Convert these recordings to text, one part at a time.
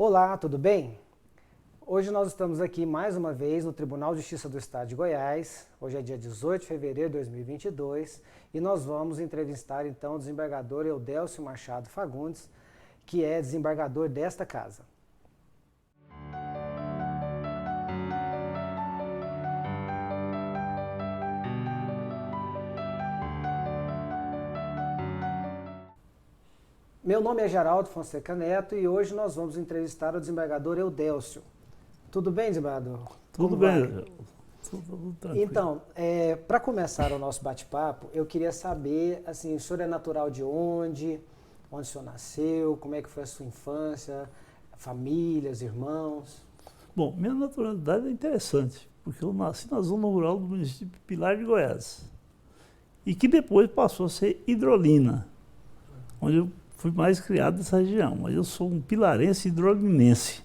Olá, tudo bem? Hoje nós estamos aqui mais uma vez no Tribunal de Justiça do Estado de Goiás. Hoje é dia 18 de fevereiro de 2022 e nós vamos entrevistar então o desembargador Eudélcio Machado Fagundes, que é desembargador desta casa. Meu nome é Geraldo Fonseca Neto e hoje nós vamos entrevistar o desembargador Eudélcio. Tudo bem, desembargador? Tudo bem. Tudo tranquilo. Então, para começar o nosso bate-papo, eu queria saber, assim, o senhor é natural de onde? Onde o senhor nasceu? Como é que foi a sua infância? Famílias, irmãos? Bom, minha naturalidade é interessante, porque eu nasci na zona rural do município de Pilar de Goiás, e que depois passou a ser Hidrolina, onde eu fui mais criado nessa região, mas eu sou um pilarense hidrolinense,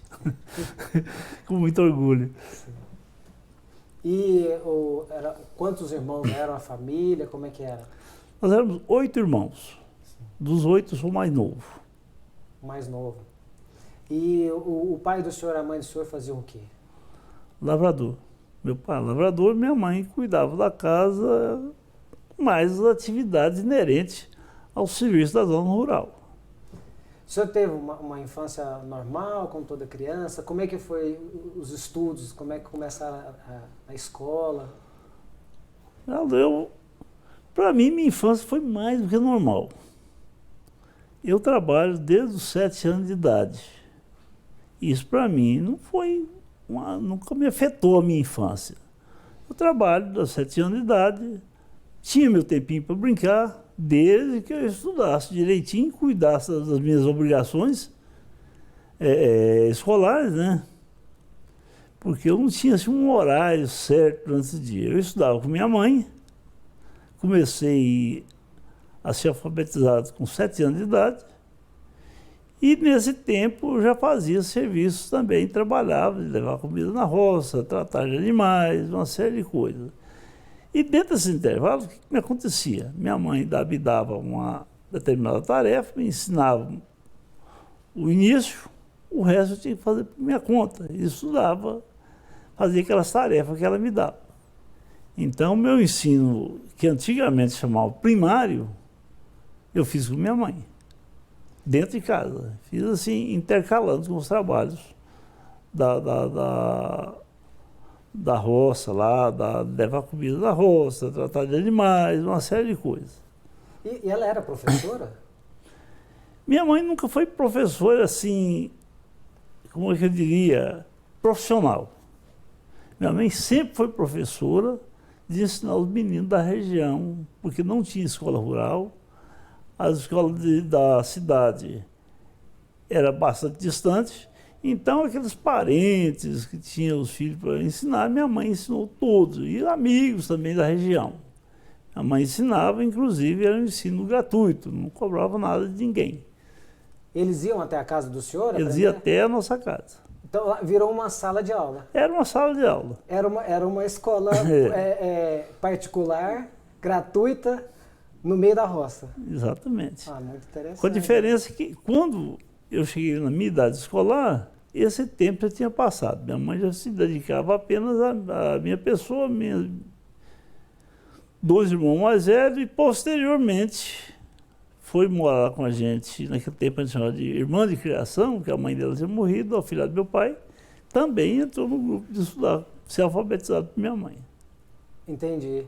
com muito orgulho. E quantos irmãos eram a família? Como é que era? Nós éramos 8 irmãos, dos 8 eu sou o mais novo. Mais novo. E o pai do senhor e a mãe do senhor faziam o quê? Lavrador. Meu pai lavrador, minha mãe cuidava da casa, mais as atividades inerentes ao serviço da zona rural. O senhor teve uma infância normal, como toda criança? Como é que foi os estudos? Como é que começaram a escola? Para mim, minha infância foi mais do que normal. Eu trabalho desde os 7 anos de idade. Isso para mim nunca me afetou a minha infância. Eu trabalho dos 7 anos de idade, tinha meu tempinho para brincar, desde que eu estudasse direitinho, cuidasse das minhas obrigações escolares, né? Porque eu não tinha assim, um horário certo durante o dia. Eu estudava com minha mãe, comecei a ser alfabetizado com 7 anos de idade, e nesse tempo eu já fazia serviços também, trabalhava, de levar comida na roça, tratar de animais, uma série de coisas. E dentro desse intervalo, o que me acontecia? Minha mãe me dava uma determinada tarefa, me ensinava o início, o resto eu tinha que fazer por minha conta. E estudava, fazia aquelas tarefas que ela me dava. Então, meu ensino, que antigamente chamava primário, eu fiz com minha mãe, dentro de casa. Fiz assim, intercalando com os trabalhos da roça lá, levar comida da roça, tratar de animais, uma série de coisas. E ela era professora? Minha mãe nunca foi professora assim, como é que eu diria, profissional. Minha mãe sempre foi professora de ensinar os meninos da região, porque não tinha escola rural, as escolas da cidade eram bastante distantes. Então, aqueles parentes que tinham os filhos para ensinar, minha mãe ensinou todos, e amigos também da região. A mãe ensinava, inclusive, era um ensino gratuito, não cobrava nada de ninguém. Eles iam até a casa do senhor? Eles iam até a nossa casa. Então, lá virou uma sala de aula? Era uma sala de aula. Era uma escola particular, gratuita, no meio da roça? Exatamente. Muito interessante. Com a diferença que, quando eu cheguei na minha idade escolar, esse tempo já tinha passado. Minha mãe já se dedicava apenas à minha pessoa, meus 2 irmãos mais velhos, e posteriormente foi morar com a gente, naquele tempo a gente chamava de irmã de criação, que a mãe dela tinha morrido, a filha do meu pai, também entrou no grupo de estudar, ser alfabetizado por minha mãe. Entendi.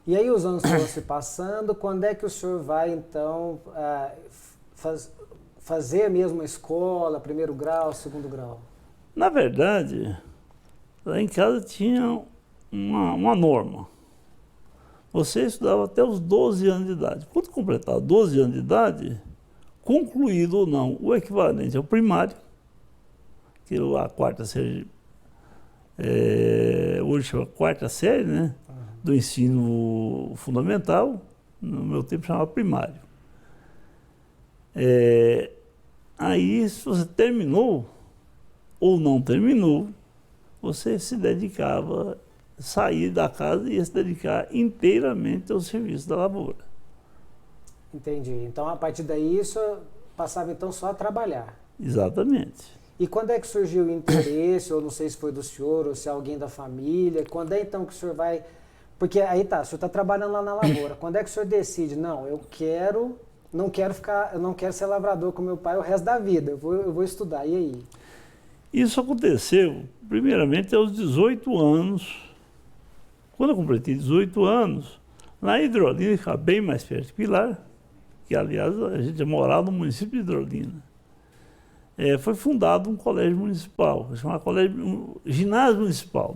E aí os anos foram se passando, quando é que o senhor vai então fazer mesmo a escola, primeiro grau, segundo grau? Na verdade, lá em casa tinha uma norma. Você estudava até os 12 anos de idade. Quando completava 12 anos de idade, concluído ou não o equivalente ao primário, que a quarta série, hoje chama quarta série, né, do ensino fundamental, no meu tempo chamava primário. Aí, se você terminou ou não terminou, você se dedicava, sair da casa e ia se dedicar inteiramente ao serviço da lavoura. Entendi. Então, a partir daí, isso passava então só a trabalhar. Exatamente. E quando é que surgiu o interesse, ou não sei se foi do senhor, ou se é alguém da família, quando é então que o senhor vai... Porque aí tá, o senhor está trabalhando lá na lavoura, quando é que o senhor decide, não, eu não quero ser lavrador com meu pai o resto da vida, eu vou estudar, e aí? Isso aconteceu, primeiramente, aos 18 anos. Quando eu completei 18 anos, lá em Hidrolina, que ficava bem mais perto de Pilar, que aliás a gente morava no município de Hidrolina, foi fundado um colégio municipal, chamado ginásio municipal.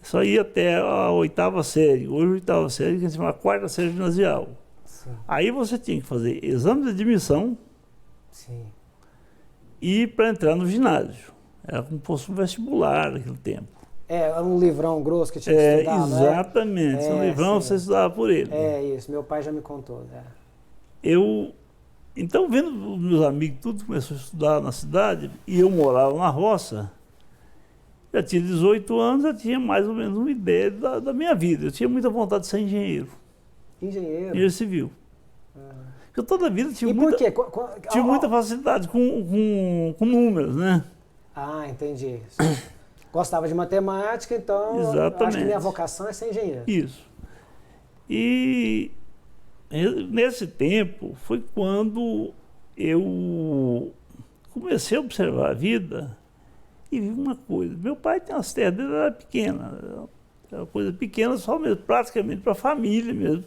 Só ia até a 8ª série. Hoje a 8ª série, que a gente chama 4ª série ginasial. Sim. Aí você tinha que fazer exame de admissão. Sim. E para entrar no ginásio. Era como se fosse um vestibular naquele tempo. Era um livrão grosso que tinha que estudar, exatamente. Um livrão, sim. Você estudava por ele. Isso. Meu pai já me contou. Então, vendo os meus amigos, tudo começou a estudar na cidade, e eu morava na roça, já tinha 18 anos, já tinha mais ou menos uma ideia da minha vida. Eu tinha muita vontade de ser engenheiro. Engenheiro civil. Eu toda a vida tive muita facilidade com números, né? Ah, entendi. Gostava de matemática, então exatamente. Acho que minha vocação é ser engenheiro. Isso. E nesse tempo foi quando eu comecei a observar a vida e vi uma coisa. Meu pai tinha umas terras dele, era pequena. Era uma coisa pequena só mesmo, praticamente para a família mesmo,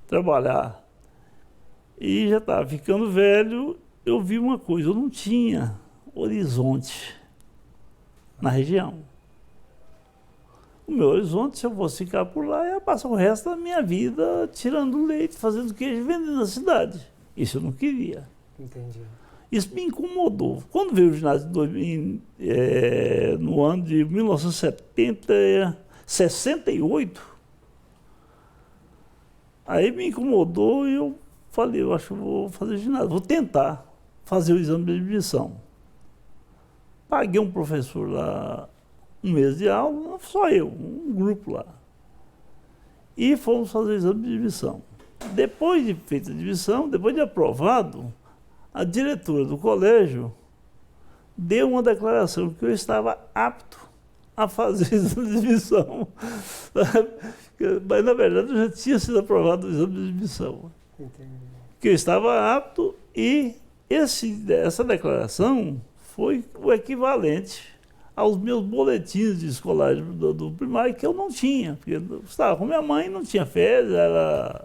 trabalhar. E já estava ficando velho, eu vi uma coisa, eu não tinha horizonte na região. O meu horizonte, se eu fosse ficar por lá, ia passar o resto da minha vida tirando leite, fazendo queijo e vendendo na cidade. Isso eu não queria. Entendi. Isso me incomodou. Quando veio o ginásio no ano de 1968, aí me incomodou e eu falei, eu acho que vou fazer ginásio, vou tentar fazer o exame de admissão. Paguei um professor lá, um mês de aula, só eu, um grupo lá. E fomos fazer o exame de admissão. Depois de feita a admissão, depois de aprovado, a diretora do colégio deu uma declaração que eu estava apto a fazer o exame de admissão. Mas, na verdade, eu já tinha sido aprovado o exame de admissão. Entendi. Que eu estava apto e essa declaração foi o equivalente aos meus boletins de escolares do primário, que eu não tinha, porque eu estava com minha mãe, não tinha férias, era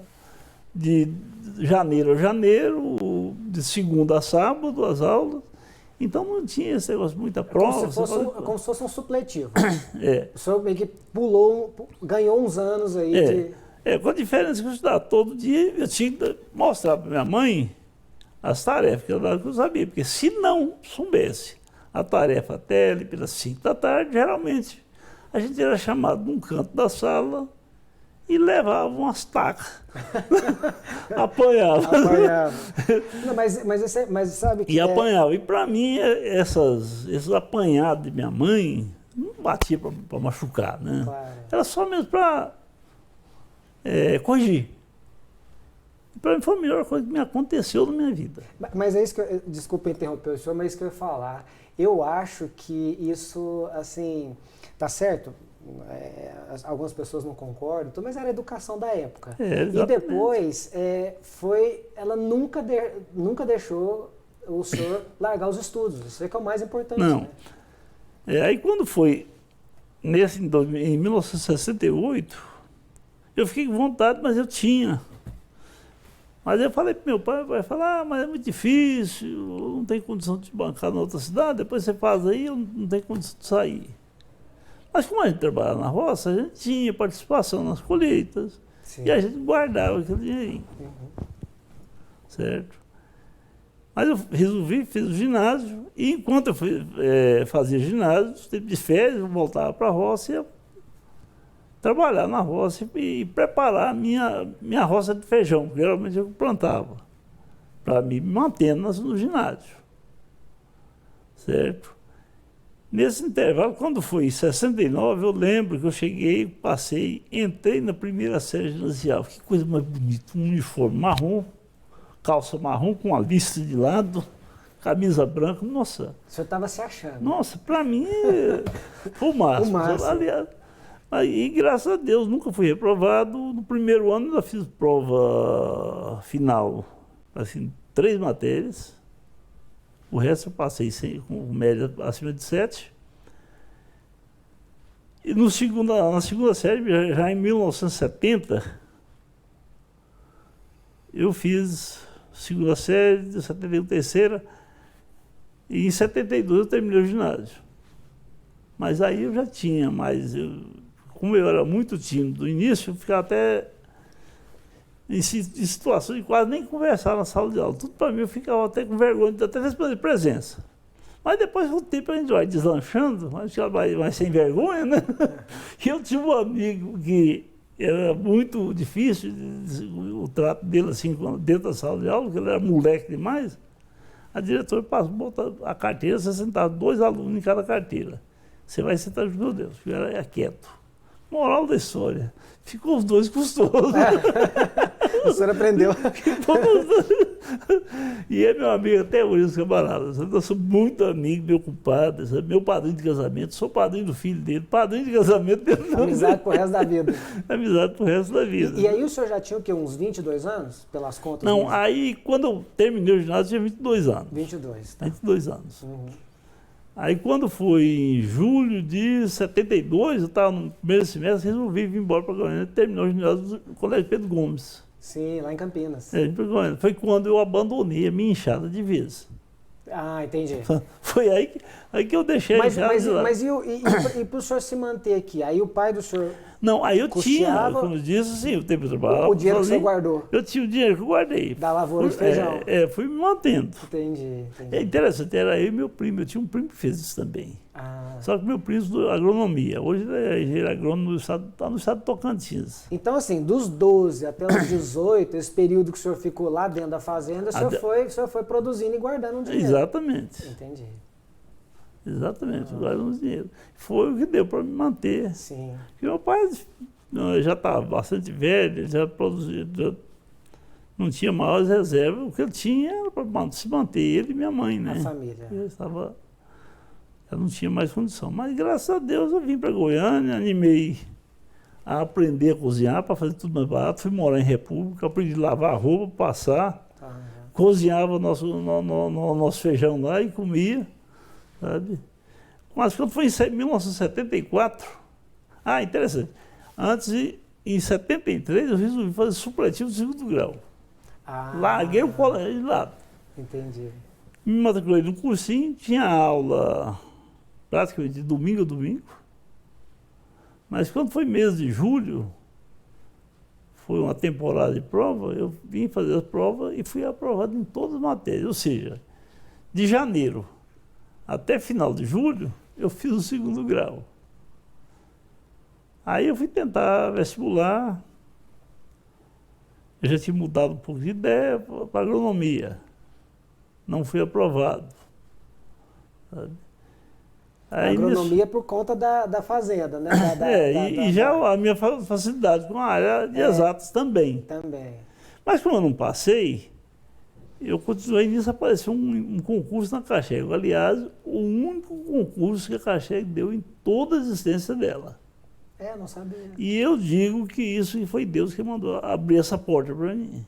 de janeiro a janeiro, de segunda a sábado as aulas, então não tinha esse negócio, muita prova. Como se fosse um supletivo. É. O senhor meio que ganhou uns anos aí com a diferença que eu estudava todo dia, eu tinha que mostrar para minha mãe as tarefas que eu sabia, porque se não soubesse a tarefa até ali pelas 5 da tarde, geralmente a gente era chamado num canto da sala e levava umas tacas. Apanhava. Não, mas sabe que e apanhava. E para mim, esses apanhados de minha mãe não batia para machucar, né? Claro. Era só mesmo para corrigir. Para mim foi a melhor coisa que me aconteceu na minha vida. Mas é isso que desculpa interromper o senhor, mas é isso que eu ia falar. Eu acho que isso, assim, tá certo? Algumas pessoas não concordam, mas era a educação da época. E depois, ela nunca deixou o senhor largar os estudos. Isso é que é o mais importante. Não. Né? Aí quando foi em 1968, eu fiquei com vontade, mas eu tinha. Mas eu falei para meu pai, vai falar, mas é muito difícil, não tem condição de bancar na outra cidade, depois você faz aí, eu não tenho condição de sair. Mas como a gente trabalhava na roça, a gente tinha participação nas colheitas. Sim. E a gente guardava aquele dinheirinho. Uhum. Certo? Mas eu resolvi, fiz o ginásio, e enquanto eu fazia ginásio, tempo de férias, eu voltava para a roça e ia trabalhar na roça e preparar a minha roça de feijão, que geralmente eu plantava, para me manter no ginásio. Certo? Nesse intervalo, quando foi em 69, eu lembro que eu cheguei, entrei na primeira série ginasial. Que coisa mais bonita, um uniforme marrom, calça marrom com uma lista de lado, camisa branca, nossa. O senhor estava se achando. Nossa, para mim foi o máximo. O máximo. Aliás, e graças a Deus nunca fui reprovado. No primeiro ano eu já fiz prova final, assim, 3 matérias. O resto eu passei com média acima de 7. E na segunda série, já em 1970, eu fiz segunda série, 71 terceira, e em 72 eu terminei o ginásio. Mas aí eu já tinha como eu era muito tímido no início, eu ficava até em situações de quase nem conversar na sala de aula. Tudo para mim eu ficava até com vergonha de até responder presença. Mas depois com o tempo a gente vai deslanchando, mas vai sem vergonha, né? E eu tinha um amigo que era muito difícil o trato dele assim dentro da sala de aula, porque ele era moleque demais. A diretora botou a carteira, você sentava 2 alunos em cada carteira. Você vai sentar junto, meu Deus, eu era quieto. Moral da história, ficou os 2 custosos. O senhor aprendeu. E é meu amigo até hoje, os camaradas. Eu sou muito amigo, meu compadre, sabe? Meu padrinho de casamento, sou padrinho do filho dele, padrinho de casamento dele. Amizade pro resto da vida. Amizade pro resto da vida. E aí o senhor já tinha o quê? Uns 22 anos? Pelas contas? Não, mesmo? aí quando eu terminei o ginásio, eu tinha 22 anos. 22, tá. 22 anos. Uhum. Aí quando foi em julho de 72, eu estava no primeiro semestre, resolvi vir embora para Goiânia, terminar o ginásio do Colégio Pedro Gomes. Sim, lá em Campinas. Foi quando eu abandonei a minha enxada de vez. Ah, entendi. Foi aí que eu deixei a enxada de lado. Mas e para o senhor se manter aqui? Aí o pai do senhor... Não, aí eu custeava tinha, como eu disse, assim, o tempo de trabalho. o dinheiro que você guardou? Eu tinha o dinheiro que eu guardei. Da lavoura de feijão? Fui me mantendo. Entendi. É interessante, era eu e meu primo. Eu tinha um primo que fez isso também. Ah. Só que meu primo estudou agronomia. Hoje ele é engenheiro agrônomo está no estado de Tocantins. Então, assim, dos 12 até os 18, esse período que o senhor ficou lá dentro da fazenda, o senhor foi produzindo e guardando um dinheiro. Exatamente. Entendi. Exatamente, guardando um dinheiro. Foi o que deu para me manter. Sim. Porque meu pai já estava bastante velho, já produzia, não tinha maiores reservas. O que ele tinha era para se manter, ele e minha mãe, né? A família. Eu não tinha mais condição. Mas, graças a Deus, eu vim para Goiânia, animei a aprender a cozinhar, para fazer tudo mais barato. Fui morar em República, aprendi a lavar roupa, passar, cozinhava nosso feijão lá e comia, sabe? Mas quando foi em 1974, interessante, em 73, eu resolvi fazer supletivo de 2º grau. Larguei o colégio de lado. Entendi. Me matriculei no cursinho, tinha aula praticamente de domingo a domingo. Mas quando foi mês de julho, foi uma temporada de prova, eu vim fazer as provas e fui aprovado em todas as matérias. Ou seja, de janeiro até final de julho, eu fiz o 2º grau. Aí eu fui tentar vestibular, eu já tinha mudado um pouco de ideia para agronomia. Não fui aprovado. Sabe? Aí, agronomia por conta da fazenda, né? A minha facilidade com a área de exatas também. Também. Mas como eu não passei, eu continuei nisso, apareceu um concurso na Caxeg. Aliás, o único concurso que a Caxeg deu em toda a existência dela. Não sabia. E eu digo que isso foi Deus que mandou abrir essa porta para mim.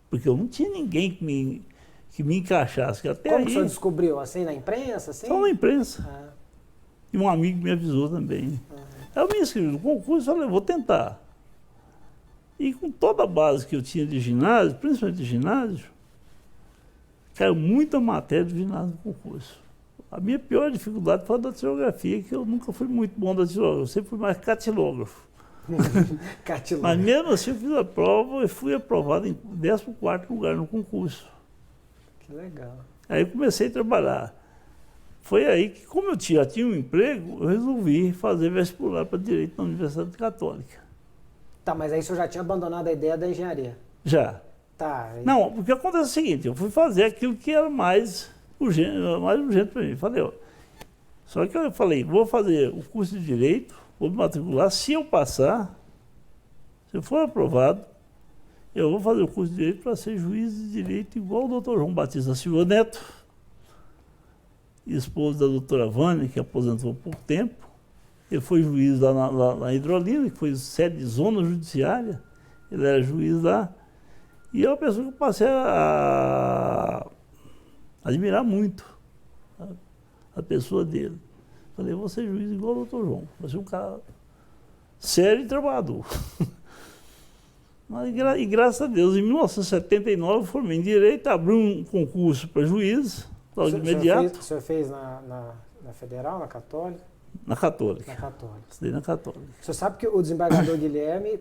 Porque eu não tinha ninguém que me encaixasse. Que até Como aí, que o senhor descobriu? Assim, na imprensa? Assim? Só na imprensa. E um amigo me avisou também. Eu me inscrevi no concurso e falei, vou tentar. E com toda a base que eu tinha de ginásio, principalmente de ginásio, caiu muita matéria do ginásio no concurso. A minha pior dificuldade foi a datilografia, que eu nunca fui muito bom da datilografia, eu sempre fui mais catilógrafo. Mas mesmo assim eu fiz a prova e fui aprovado em 14º lugar no concurso. Que legal. Aí eu comecei a trabalhar. Foi aí que, como eu já tinha um emprego, eu resolvi fazer vestibular para Direito na Universidade Católica. Tá, mas aí o senhor já tinha abandonado a ideia da engenharia? Já. Tá. Não, porque acontece o seguinte, eu fui fazer aquilo que era mais urgente para mim. Só que eu falei, vou fazer o curso de Direito, vou me matricular, se eu passar, se eu for aprovado, eu vou fazer o curso de Direito para ser juiz de Direito igual o doutor João Batista Silva Neto, esposo da doutora Vânia, que aposentou há pouco tempo. Ele foi juiz lá na Hidrolina, que foi sede de zona judiciária. Ele era juiz lá. E é uma pessoa que eu passei a admirar muito a pessoa dele. Falei, vou ser juiz igual o doutor João. Vou ser um cara sério e trabalhador. Mas, e graças a Deus, em 1979 eu formei em Direito, abri um concurso para juiz, logo de imediato. O senhor fez na Federal, na Católica? Na Católica. Na Católica. Estudei na Católica. O senhor sabe que o desembargador Guilherme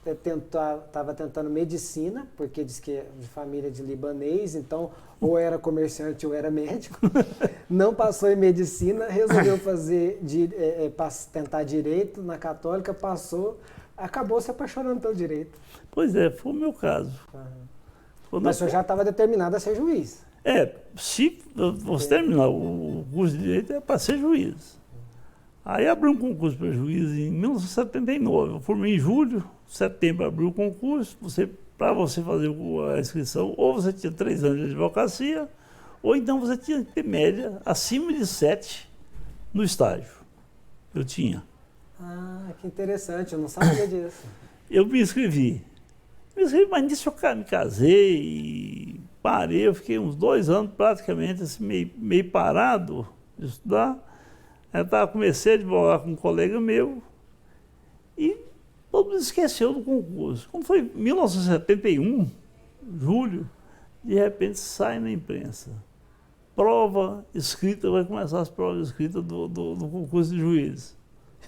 estava tentando medicina, porque diz que é de família de libanês, então ou era comerciante ou era médico. Não passou em medicina, resolveu tentar direito na Católica, passou, acabou se apaixonando pelo direito. Pois é, foi o meu caso. Mas o senhor já estava determinado a ser juiz. Se você terminar o curso de Direito é para ser juiz. Aí abri um concurso para juiz em 1979. Eu formei em julho, setembro abriu o concurso. Para você fazer a inscrição, ou você tinha 3 anos de advocacia, ou então você tinha que ter média acima de 7 no estágio. Eu tinha. Ah, que interessante, eu não sabia disso. Eu me inscrevi, mas nisso eu me casei e parei. Eu fiquei uns 2 anos praticamente assim, meio parado de estudar. Comecei a advogar com um colega meu e todo mundo esqueceu do concurso. Quando foi em 1971, julho, de repente sai na imprensa. Prova escrita, vai começar as provas escritas do concurso de juiz.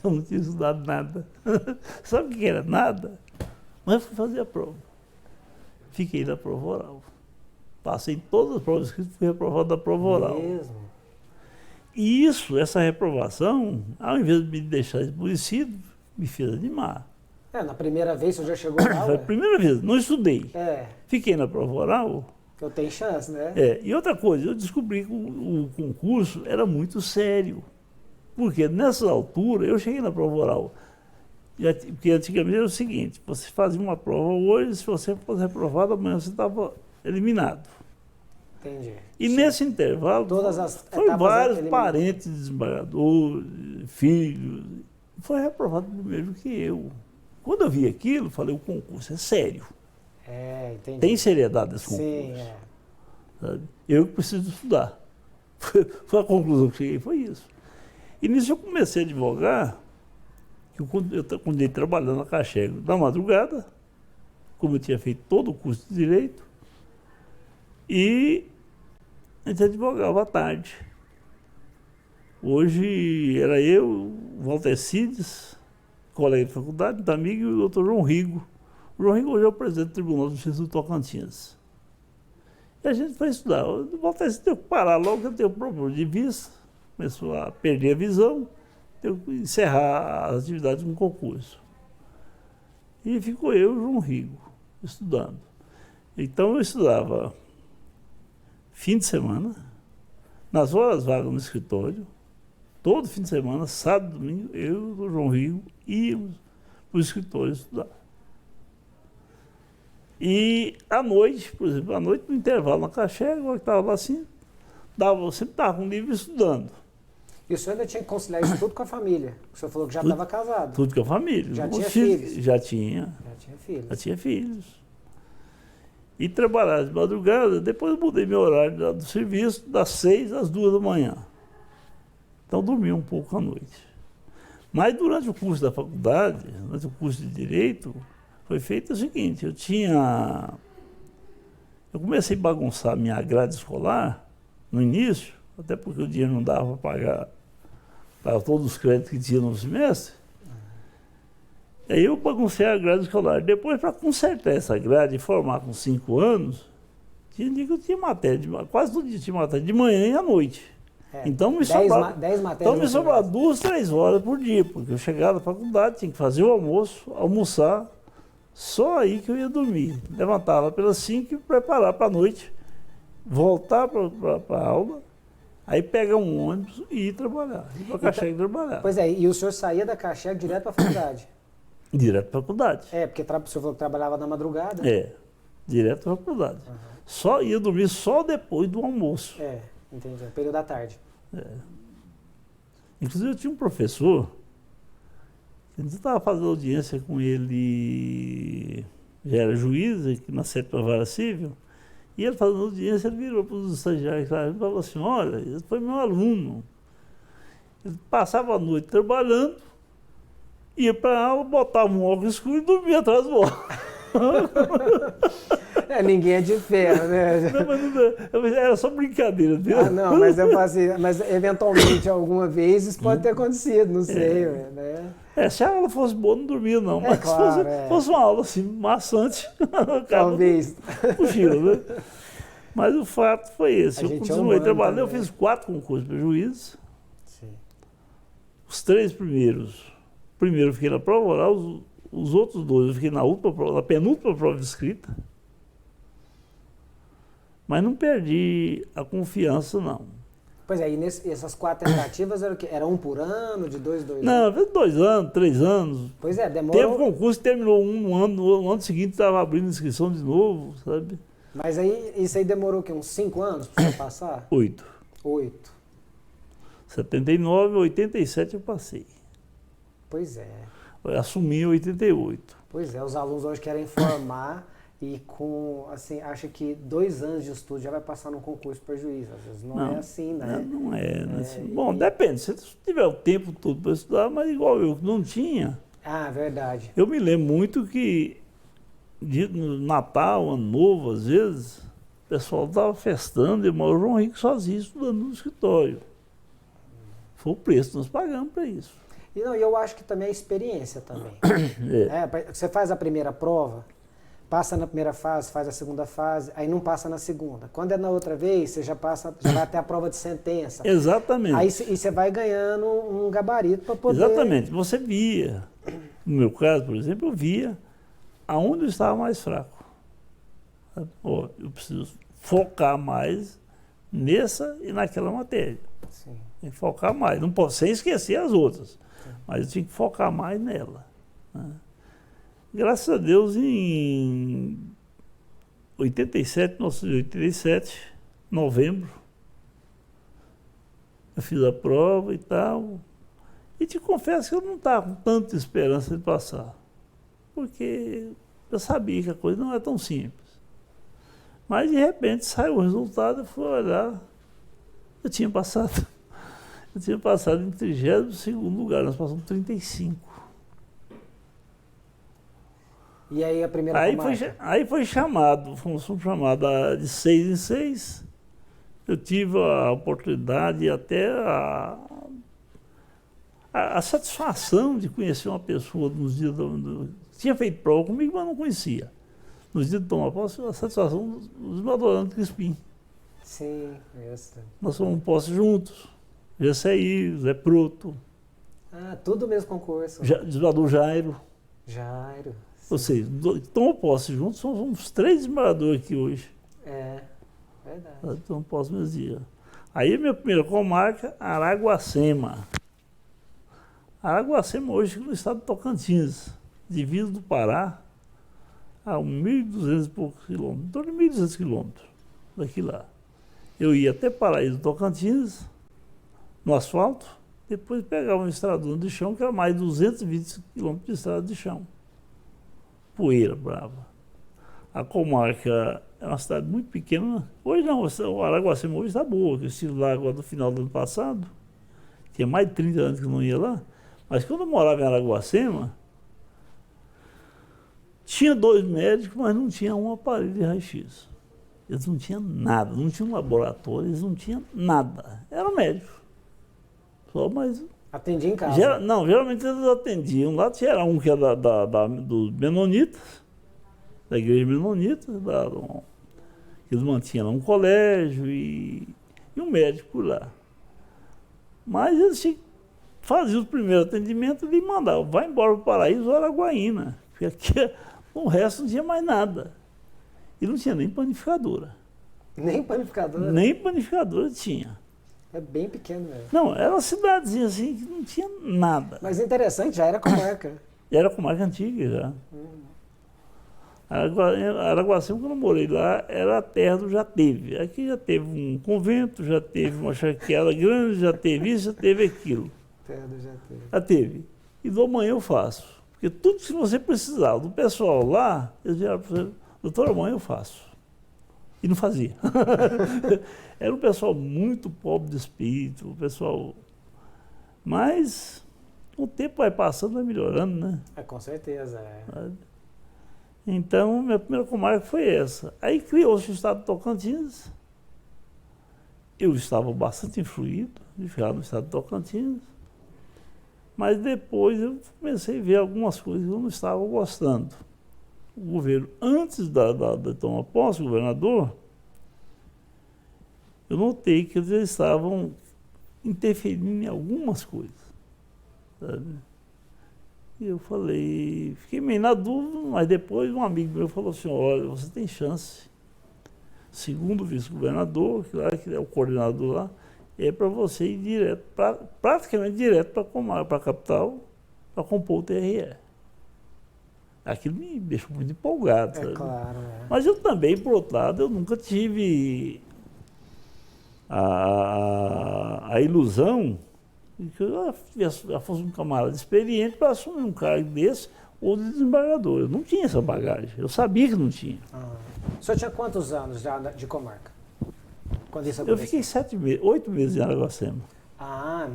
Eu não tinha estudado nada. Sabe o que era? Nada. Mas eu fui fazer a prova. Fiquei na prova oral. Passei em todas as provas escritas, fui reprovado da prova oral. Mesmo? E essa reprovação, ao invés de me deixar esmurecido, me fez animar. Na primeira vez você já chegou lá? Foi a primeira vez, não estudei. Fiquei na prova oral. Que eu tenho chance, né? E outra coisa, eu descobri que o concurso era muito sério. Porque nessa altura, eu cheguei na prova oral. Porque antigamente era o seguinte, você fazia uma prova hoje, se você fosse reprovado, amanhã você estava eliminado. Entendi. E nesse intervalo, foi vários parentes de desembargador, filhos, foi reprovado primeiro que eu. Quando eu vi aquilo, falei, o concurso é sério. Entendi. Tem seriedade esse concurso. Sim, Sabe? Eu preciso estudar. Foi a conclusão que cheguei, foi isso. E nisso eu comecei a advogar, que eu continuei trabalhando na Caixa da madrugada, como eu tinha feito todo o curso de Direito, e a gente advogava à tarde. Hoje era eu, o Walter Cides, colega de faculdade, muito amigo, e o doutor João Rigo. O João Rigo hoje é o presidente do Tribunal de Justiça do Tocantins. E a gente foi estudar. O Walter Cides teve que parar logo, que eu tenho um problema de vista, começou a perder a visão, teve que encerrar as atividades no concurso. E ficou eu e o João Rigo estudando. Então eu estudava fim de semana, nas horas vagas no escritório, todo fim de semana, sábado, domingo, eu e o João Rigo íamos para o escritório estudar. E à noite, por exemplo, à noite no intervalo na Caixa, eu estava lá assim, sempre estava com um livro estudando. E o senhor ainda tinha que conciliar isso tudo com a família? O senhor falou que já estava casado. Tudo com a família. Já tinha filhos? Já tinha. Filhos. Já tinha filhos. E trabalhava de madrugada, depois eu mudei meu horário do serviço, das 6 às 2 da manhã. Então dormia um pouco à noite. Mas durante o curso da faculdade, durante o curso de Direito, foi feito o seguinte, eu comecei a bagunçar a minha grade escolar no início, até porque o dinheiro não dava para pagar todos os créditos que tinha no semestre. Aí eu baguncei a grade escolar. Depois, para consertar essa grade e formar com 5 anos, tinha dia que eu tinha matéria, quase todo dia tinha matéria, de manhã e à noite. Então me sobrava 10 matérias. Então me sobrava 2, 3 horas por dia, porque eu chegava da faculdade, tinha que fazer o almoço, almoçar, só aí que eu ia dormir. Levantava pelas 5 e preparar para a noite, voltar para a aula, aí pegar um ônibus e ir trabalhar, ir para a Caixa e trabalhar. Pois é, e o senhor saía da Caixa direto para a faculdade? Direto para a faculdade. Porque o senhor falou que trabalhava na madrugada. Direto para a faculdade. Só ia dormir só depois do almoço. Entendi, período da tarde. Inclusive eu tinha um professor, que a gente estava fazendo audiência com ele, já era juiz aqui na 7ª Vara Civil, e ele fazendo audiência, ele virou para os estagiários e falou assim, olha, ele foi meu aluno. Ele passava a noite trabalhando, ia para a aula, botava um óculos escuro e dormia atrás do óculos. Ninguém é de ferro, né? Não, mas era só brincadeira, viu? Não, mas eu fazia, mas eventualmente alguma vez isso pode ter acontecido, não sei, né? Se a aula fosse boa, não dormia não, mas claro, se fosse uma aula assim, maçante, talvez. Cochilo, né? Mas o fato foi esse, eu continuei trabalhando, eu fiz 4 concursos para juiz. Sim. Os 3 primeiros, primeiro eu fiquei na prova oral, os outros 2 eu fiquei na penúltima prova de escrita. Mas não perdi a confiança, não. Pois é, e essas 4 tentativas eram o quê? Era 1 por ano, de 2 anos? Não, 2 anos, 3 anos. Pois é, demorou. Teve concurso, terminou um ano, no ano seguinte estava abrindo inscrição de novo, sabe? Mas aí, isso aí demorou o quê? Uns 5 anos para você passar? 8. 8. 79, 87 eu passei. Pois é. Eu assumi em 88. Pois é, os alunos hoje querem formar e acha que 2 anos de estudo já vai passar num concurso para juiz. Às vezes não é assim, né? Não é assim. Bom, depende. Se você tiver o tempo todo para estudar, mas igual eu que não tinha. Ah, verdade. Eu me lembro muito que no Natal, Ano Novo, às vezes, o pessoal estava festando e o João Henrique sozinho estudando no escritório. Foi o preço que nós pagamos para isso. E eu acho que também é experiência também. Você faz a primeira prova, passa na primeira fase, faz a segunda fase, aí não passa na segunda. Quando é na outra vez, você já vai até a prova de sentença. Exatamente. Aí você vai ganhando um gabarito para poder... Exatamente. Você via, no meu caso, por exemplo, eu via aonde eu estava mais fraco. Eu preciso focar mais nessa e naquela matéria. Sim. Tem que focar mais. Não posso sem esquecer as outras, mas eu tinha que focar mais nela. Né? Graças a Deus, em 87, novembro, eu fiz a prova e tal. E te confesso que eu não estava com tanta esperança de passar, porque eu sabia que a coisa não é tão simples. Mas, de repente, saiu o resultado, eu fui olhar, eu tinha passado. Eu tinha passado em 32º lugar, nós passamos 35. E aí a primeira comarca? Aí foi chamado, fomos chamados de 6 em 6. Eu tive a oportunidade e até a satisfação de conhecer uma pessoa nos dias tinha feito prova comigo, mas não conhecia. Nos dias de tomar posse, a satisfação dos Madorando Crispim. Sim, essa. Nós fomos posse juntos. GCI, Zé Proto. Ah, tudo mesmo concurso. Desembargador Jairo. Jairo. Ou seja, tomam posse juntos, somos 3 desembargadores aqui hoje. É, verdade. Tomam posse no mesmo dia. Aí a minha primeira comarca, Araguacema. Araguacema hoje no estado de Tocantins, divisa do Pará, a 1.200 e poucos quilômetros, em torno de 1.200 quilômetros daqui lá. Eu ia até Paraíso do Tocantins, no asfalto, depois pegava um estradão de chão, que era mais de 220 quilômetros de estrada de chão. Poeira brava. A comarca é uma cidade muito pequena. Hoje não, o Araguacema hoje está boa. Eu estive lá agora no final do ano passado, tinha mais de 30 anos que eu não ia lá, mas quando eu morava em Araguacema, tinha 2 médicos, mas não tinha um aparelho de raio-x. Eles não tinham nada, não tinham laboratório, eles não tinham nada. Era médico. Só, mas... Atendia em casa? Não, geralmente eles atendiam. Lá tinha um que era dos Menonitas, da igreja Menonita, eles mantinham lá um colégio e um médico lá. Mas eles faziam o primeiro atendimento e mandavam, vai embora para o Paraíso ou Araguaína, porque aqui o resto não tinha mais nada. E não tinha nem panificadora. Nem panificadora? Nem panificadora tinha. É bem pequeno mesmo. Não, era uma cidadezinha assim que não tinha nada. Mas interessante, já era comarca. Era comarca antiga já. Araguacema, quando eu morei lá, era a terra do já teve. Aqui já teve um convento, já teve uma charqueada grande, já teve isso, já teve aquilo. Terra do já teve. Já teve. E do amanhã eu faço. Porque tudo que você precisava do pessoal lá, eles vieram para você, doutor, amanhã eu faço. E não fazia. Era um pessoal muito pobre de espírito, o pessoal... Mas o tempo vai passando, vai melhorando, né? Com certeza, é. Então, minha primeira comarca foi essa. Aí criou-se o estado de Tocantins. Eu estava bastante influído de ficar no estado de Tocantins. Mas depois eu comecei a ver algumas coisas que eu não estava gostando. O governo, antes de tomar posse, o governador, eu notei que eles estavam interferindo em algumas coisas, sabe? E eu falei, fiquei meio na dúvida, mas depois um amigo meu falou assim, olha, você tem chance. Segundo o vice-governador, que é o coordenador lá, é para você ir direto, praticamente direto para a capital, para compor o TRE. Aquilo me deixou muito empolgado, sabe? Claro, é. Mas eu também, por outro lado, eu nunca tive a ilusão de que eu já fosse um camarada experiente para assumir um cargo desse ou de desembargador. Eu não tinha essa bagagem, eu sabia que não tinha. O senhor tinha quantos anos já de comarca? Quando isso Eu aconteceu? fiquei 8 meses em Araguacema.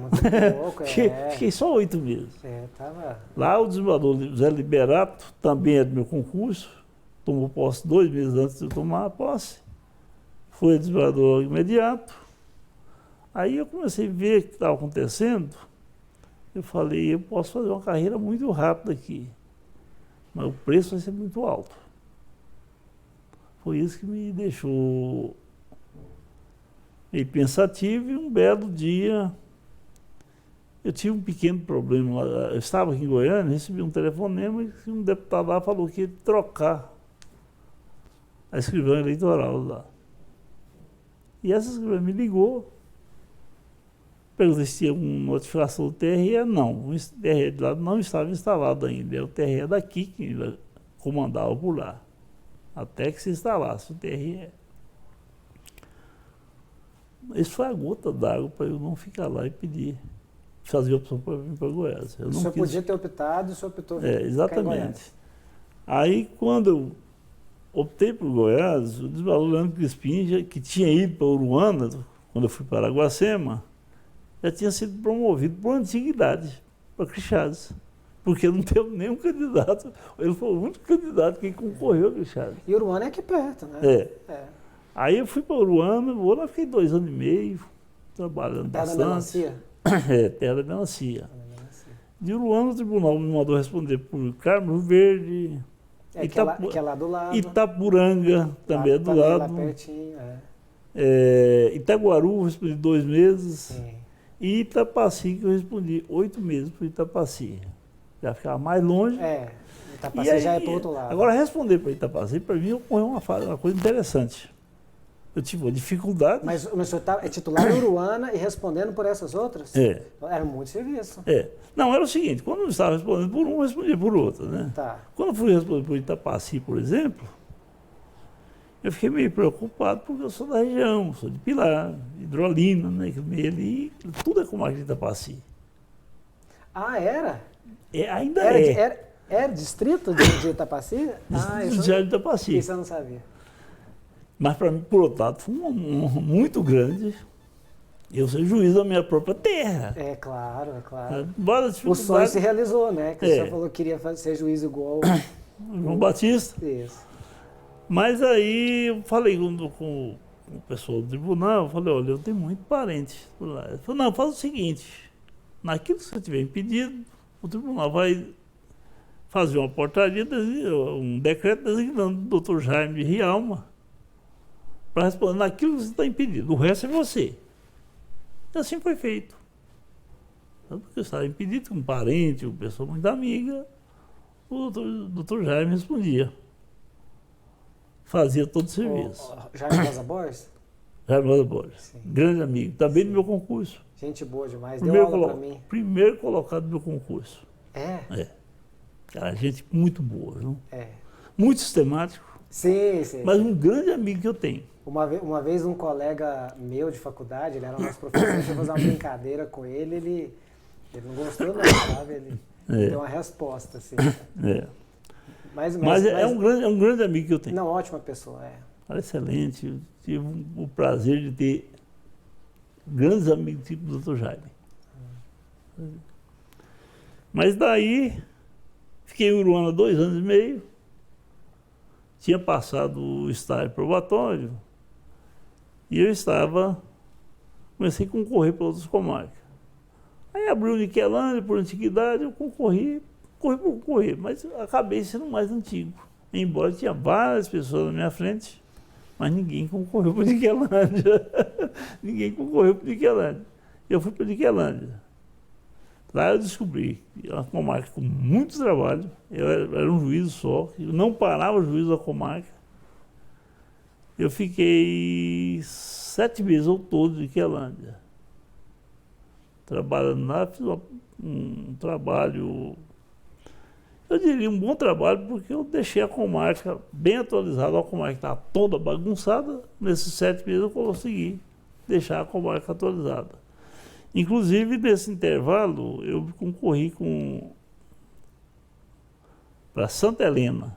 Muito pouco, Fiquei só 8 meses. Tava... Lá o desembargador José Liberato, também é do meu concurso, tomou posse 2 meses antes de eu tomar a posse. Foi desembargador imediato. Aí eu comecei a ver o que estava acontecendo. Eu falei, eu posso fazer uma carreira muito rápida aqui, mas o preço vai ser muito alto. Foi isso que me deixou meio pensativo e um belo dia eu tive um pequeno problema lá. Eu estava aqui em Goiânia, recebi um telefonema e um deputado lá falou que ia trocar a escrivã eleitoral lá. E essa escrivã me ligou, perguntei se tinha uma notificação do TRE, não. O TRE de lá não estava instalado ainda, era o TRE daqui que ainda comandava por lá, até que se instalasse o TRE. Isso foi a gota d'água para eu não ficar lá e pedir, fazer a opção para vir para Goiás. Eu o senhor podia ter optado e o senhor optou por exatamente. Aí, quando eu optei por Goiás, o desembargador Leandro Crispim, que tinha ido para Uruana, quando eu fui para Araguacema, já tinha sido promovido por antiguidade para Crixás, porque não teve nenhum candidato. Ele foi o único candidato que concorreu a Crixás. E Uruana é aqui perto, né? Aí eu fui para Uruana, fiquei 2 anos e meio, trabalhando Terra bastante. da Melancia? Terra da Melancia. De Uruana, o tribunal me mandou responder por Carmo Verde, que é lá do lado. Itapuranga, também é do lado. Lá pertinho, Itaguaru, eu respondi 2 meses. Sim. E Itapaci, que eu respondi 8 meses para Itapaci. Já ficava mais longe. Itapaci aí, já é para o outro lado. Agora, responder para Itapaci, para mim, ocorreu uma coisa interessante. Eu tive uma dificuldade. Mas o senhor é titular em Uruana e respondendo por essas outras? Era muito serviço. Não, era o seguinte, quando eu estava respondendo por um, eu respondia por outro, né? Quando eu fui responder por Itapaci, por exemplo, eu fiquei meio preocupado porque eu sou da região, sou de Pilar, Hidrolina, né? Que meio ali, tudo é comarca de Itapaci. Era? Ainda é. Era distrito de Itapaci? De Itapaci. Isso eu não sabia. Mas para mim, por outro lado, foi uma honra muito grande eu ser juiz da minha própria terra. Claro. O sonho se realizou, né? Que o senhor falou que queria ser juiz igual João Batista. Isso. Mas aí eu falei com o pessoal do tribunal, eu falei, olha, eu tenho muito parente por lá. Ele falou, não, faz o seguinte, naquilo que você tiver impedido, o tribunal vai fazer uma portaria, um decreto designando o doutor Jaime de Rialma para responder naquilo que você está impedido. O resto é você. E assim foi feito. Porque eu estava impedido com um parente, uma pessoa muito amiga, o doutor Jaime respondia. Fazia todo o serviço. Jaime Rosa Borges? Jaime Rosa Borges. Grande amigo. Também do meu concurso. Gente boa demais. Deu aula para mim. Primeiro colocado do meu concurso. É? Cara, gente muito boa, viu? muito sistemático, Sim, sim. mas um grande amigo que eu tenho. Uma vez um colega meu de faculdade, ele era nosso professor, eu fui fazer uma brincadeira com ele, ele não gostou não, sabe? Ele deu uma resposta, assim. É. Mas é um grande amigo que eu tenho. Não, ótima pessoa, é. Era excelente, eu tive o prazer de ter grandes amigos tipo o Dr. Jaime. Mas daí, fiquei em Uruana 2 anos e meio, tinha passado o estágio probatório e eu comecei a concorrer para outras comarcas. Aí abriu o Niquelândia por antiguidade, eu corri por concorrer, mas acabei sendo mais antigo. Embora tinha várias pessoas na minha frente, mas ninguém concorreu para Niquelândia. Ninguém concorreu para Niquelândia. Eu fui para Niquelândia. Lá eu descobri que era uma comarca com muito trabalho, eu era um juiz só, eu não parava o juiz da comarca. Eu fiquei 7 meses ao todo em Niquelândia. Trabalhando lá, fiz um trabalho, eu diria um bom trabalho, porque eu deixei a comarca bem atualizada, a comarca estava toda bagunçada, nesses 7 meses eu consegui deixar a comarca atualizada. Inclusive, nesse intervalo, eu concorri para Santa Helena.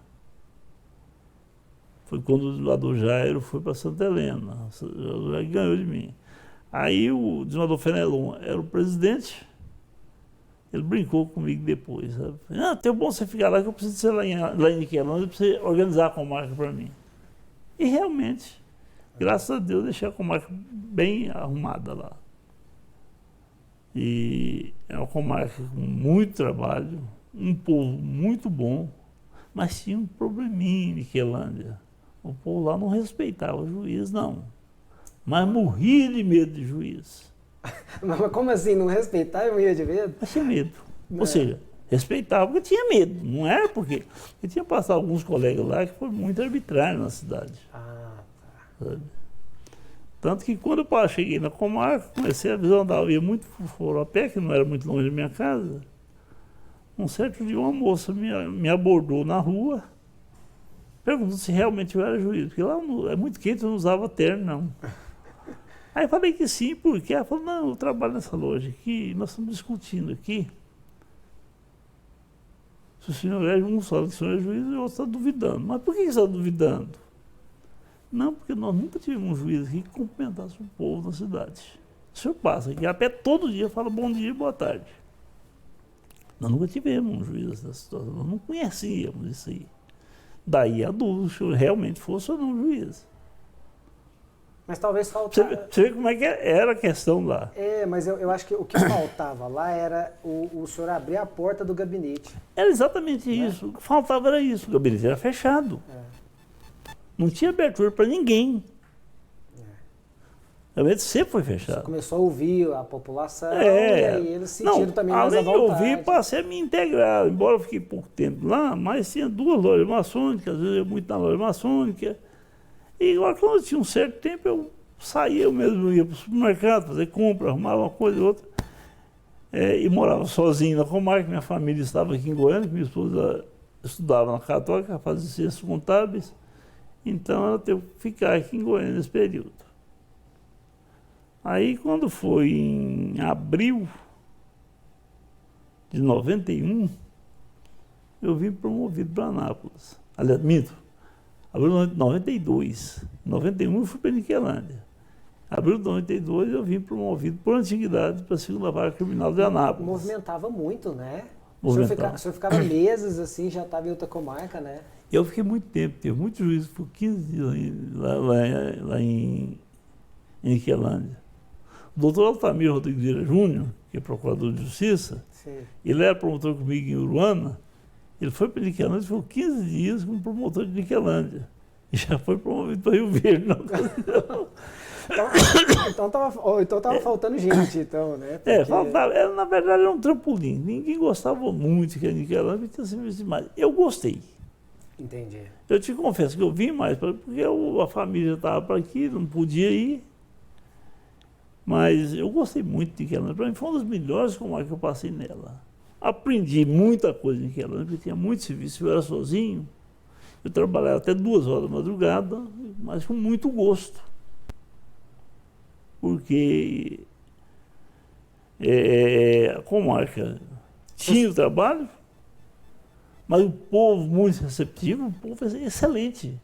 Foi quando o desembargador Jairo foi para Santa Helena. O Jairo ganhou de mim. Aí o desembargador Fenelon era o presidente. Ele brincou comigo depois. Sabe? É bom você ficar lá, que eu preciso de ser lá em Niquelândia, para você organizar a comarca para mim. E realmente, graças a Deus, deixei a comarca bem arrumada lá. E é uma comarca com muito trabalho, um povo muito bom, mas tinha um probleminha em Niquelândia. O povo lá não respeitava o juiz, não. Mas morria de medo de juiz. Mas como assim? Não respeitar e morria de medo? Mas tinha medo. Ou seja, respeitava porque tinha medo. Não era porque... Eu tinha passado alguns colegas lá que foram muito arbitrários na cidade. Ah, tá. Sabe? Tanto que quando eu cheguei na comarca, comecei a visão ia muito fora a pé, que não era muito longe da minha casa. Um certo dia uma moça me abordou na rua, perguntou se realmente eu era juiz, porque lá é muito quente, eu não usava terno, não. Aí eu falei que sim, porque ela falou, não, eu trabalho nessa loja aqui, nós estamos discutindo aqui. Se o senhor é, um fala que o senhor é juiz e o outro está duvidando. Mas por que você está duvidando? Não, porque nós nunca tivemos um juiz aqui que cumprimentasse o povo da cidade. O senhor passa aqui a pé todo dia, fala bom dia e boa tarde. Nós nunca tivemos um juiz dessa situação, nós não conhecíamos isso aí. Daí a dúvida, se o senhor realmente fosse ou não juiz. Mas talvez faltasse... Você vê como é que era a questão lá. É, mas eu acho que o que faltava lá era o senhor abrir a porta do gabinete. Era exatamente isso. O que faltava era isso. O gabinete era fechado. Não tinha abertura para ninguém. O gabinete sempre foi fechado. Você começou a ouvir a população e aí eles sentiram também mais à vontade. Além de ouvir, passei a me integrar. Embora eu fiquei pouco tempo lá, mas tinha 2 lojas maçônicas, às vezes eu ia muito na loja maçônica. E agora, quando eu tinha um certo tempo, eu saía, eu mesmo ia para o supermercado, fazer compra, arrumava uma coisa e outra. E morava sozinho na comarca, minha família estava aqui em Goiânia, minha esposa estudava na Católica, fazia ciências contábeis. Então, ela teve que ficar aqui em Goiânia nesse período. Aí, quando foi em abril de 91, eu vim promovido para Anápolis. Aliás, minto. Abril de 92. Em 91 eu fui para Niquelândia. Abril de 92 eu vim promovido por antiguidade para a 2ª Vara Criminal de Anápolis. Movimentava muito, né? O Movimentava. senhor ficava meses assim, já estava em outra comarca, né? Eu fiquei muito tempo, teve muitos juízes, por 15 dias lá em Niquelândia. O doutor Altamiro Rodrigues Vieira Júnior, que é procurador de justiça, Sim. ele era promotor comigo em Uruana, ele foi para Niquelândia, ficou 15 dias como promotor de Niquelândia. E já foi promovido para Rio Verde na ocasião. Então estava faltando gente, então, né? Porque... faltava. Na verdade, era um trampolim. Ninguém gostava muito que a Niquelândia tinha serviço demais. Eu gostei. Entendi. Eu te confesso que eu vim mais, porque a família estava para aqui, não podia ir. Mas eu gostei muito de Niquelândia. Para mim, foi uma das melhores comarcas que eu passei nela. Aprendi muita coisa em Niquelândia, porque tinha muito serviço, eu era sozinho. Eu trabalhava até 2 horas da madrugada, mas com muito gosto. Porque a comarca tinha o trabalho, mas o povo muito receptivo, o povo excelente.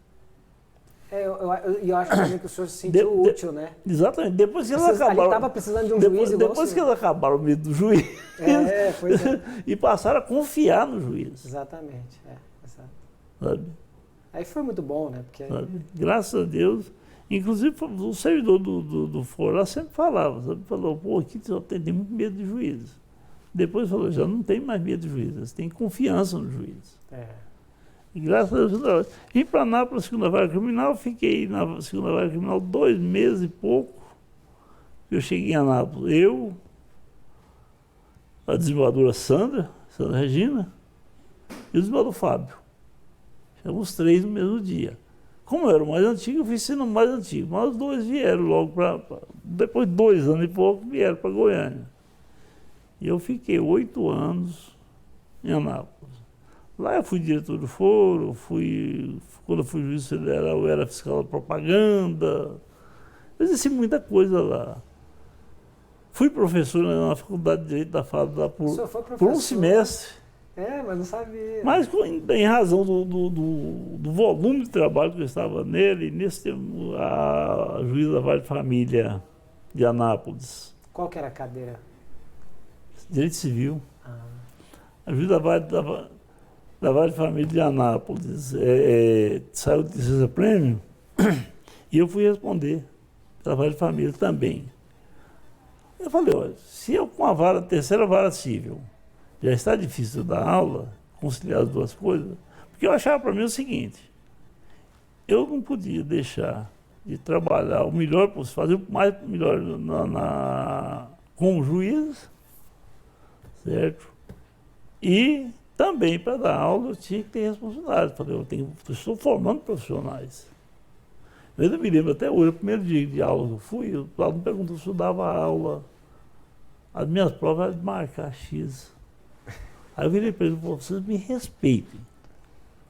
Eu acho também que o senhor se sentiu útil, né? Exatamente. Depois que eles Ali acabaram. estava precisando de um juiz igual Depois que eles acabaram o medo do juiz. Pois é. E passaram a confiar no juiz. Exatamente. Exato. Sabe? Aí foi muito bom, né? Porque... Graças a Deus. Inclusive, o servidor do foro lá sempre falava, sabe? Falou, pô, aqui só tem muito medo de juízes. Depois falou, já não tem mais medo de juízes, tem confiança no juiz. E graças a Deus, vim para Anápolis, segunda vara criminal, fiquei na segunda vara criminal 2 meses e pouco. Eu cheguei em Anápolis, a desembargadora Sandra Regina, e o desembargador Fábio. Chegamos os 3 no mesmo dia. Como eu era o mais antigo, eu fui sendo o mais antigo, mas os 2 vieram logo depois de 2 anos e pouco, vieram para Goiânia. E eu fiquei 8 anos em Anápolis. Lá eu fui diretor do foro, quando eu fui juiz federal, eu era fiscal da propaganda, exerci muita coisa lá. Fui professor na Faculdade de Direito da FAD por um semestre. Mas não sabia. Mas em razão do volume de trabalho que eu estava nele, nesse tempo, a juíza da Vara de Família de Anápolis. Qual que era a cadeira? Direito Civil. A juíza da Vara de Família de Anápolis saiu de licença prêmio e eu fui responder pela Vara de Família também. Eu falei, olha, se eu com a terceira vara civil já está difícil dar aula, conciliar as duas coisas, porque eu achava para mim o seguinte, eu não podia deixar de trabalhar o melhor possível, fazer o mais melhor com o juiz, certo? E também para dar aula eu tinha que ter responsabilidade. Falei, eu estou formando profissionais. Eu ainda me lembro até hoje, o primeiro dia de aula que eu fui, o aluno perguntou se eu dava aula. As minhas provas eram de marcar X. Aí eu virei para ele e falei, vocês me respeitem.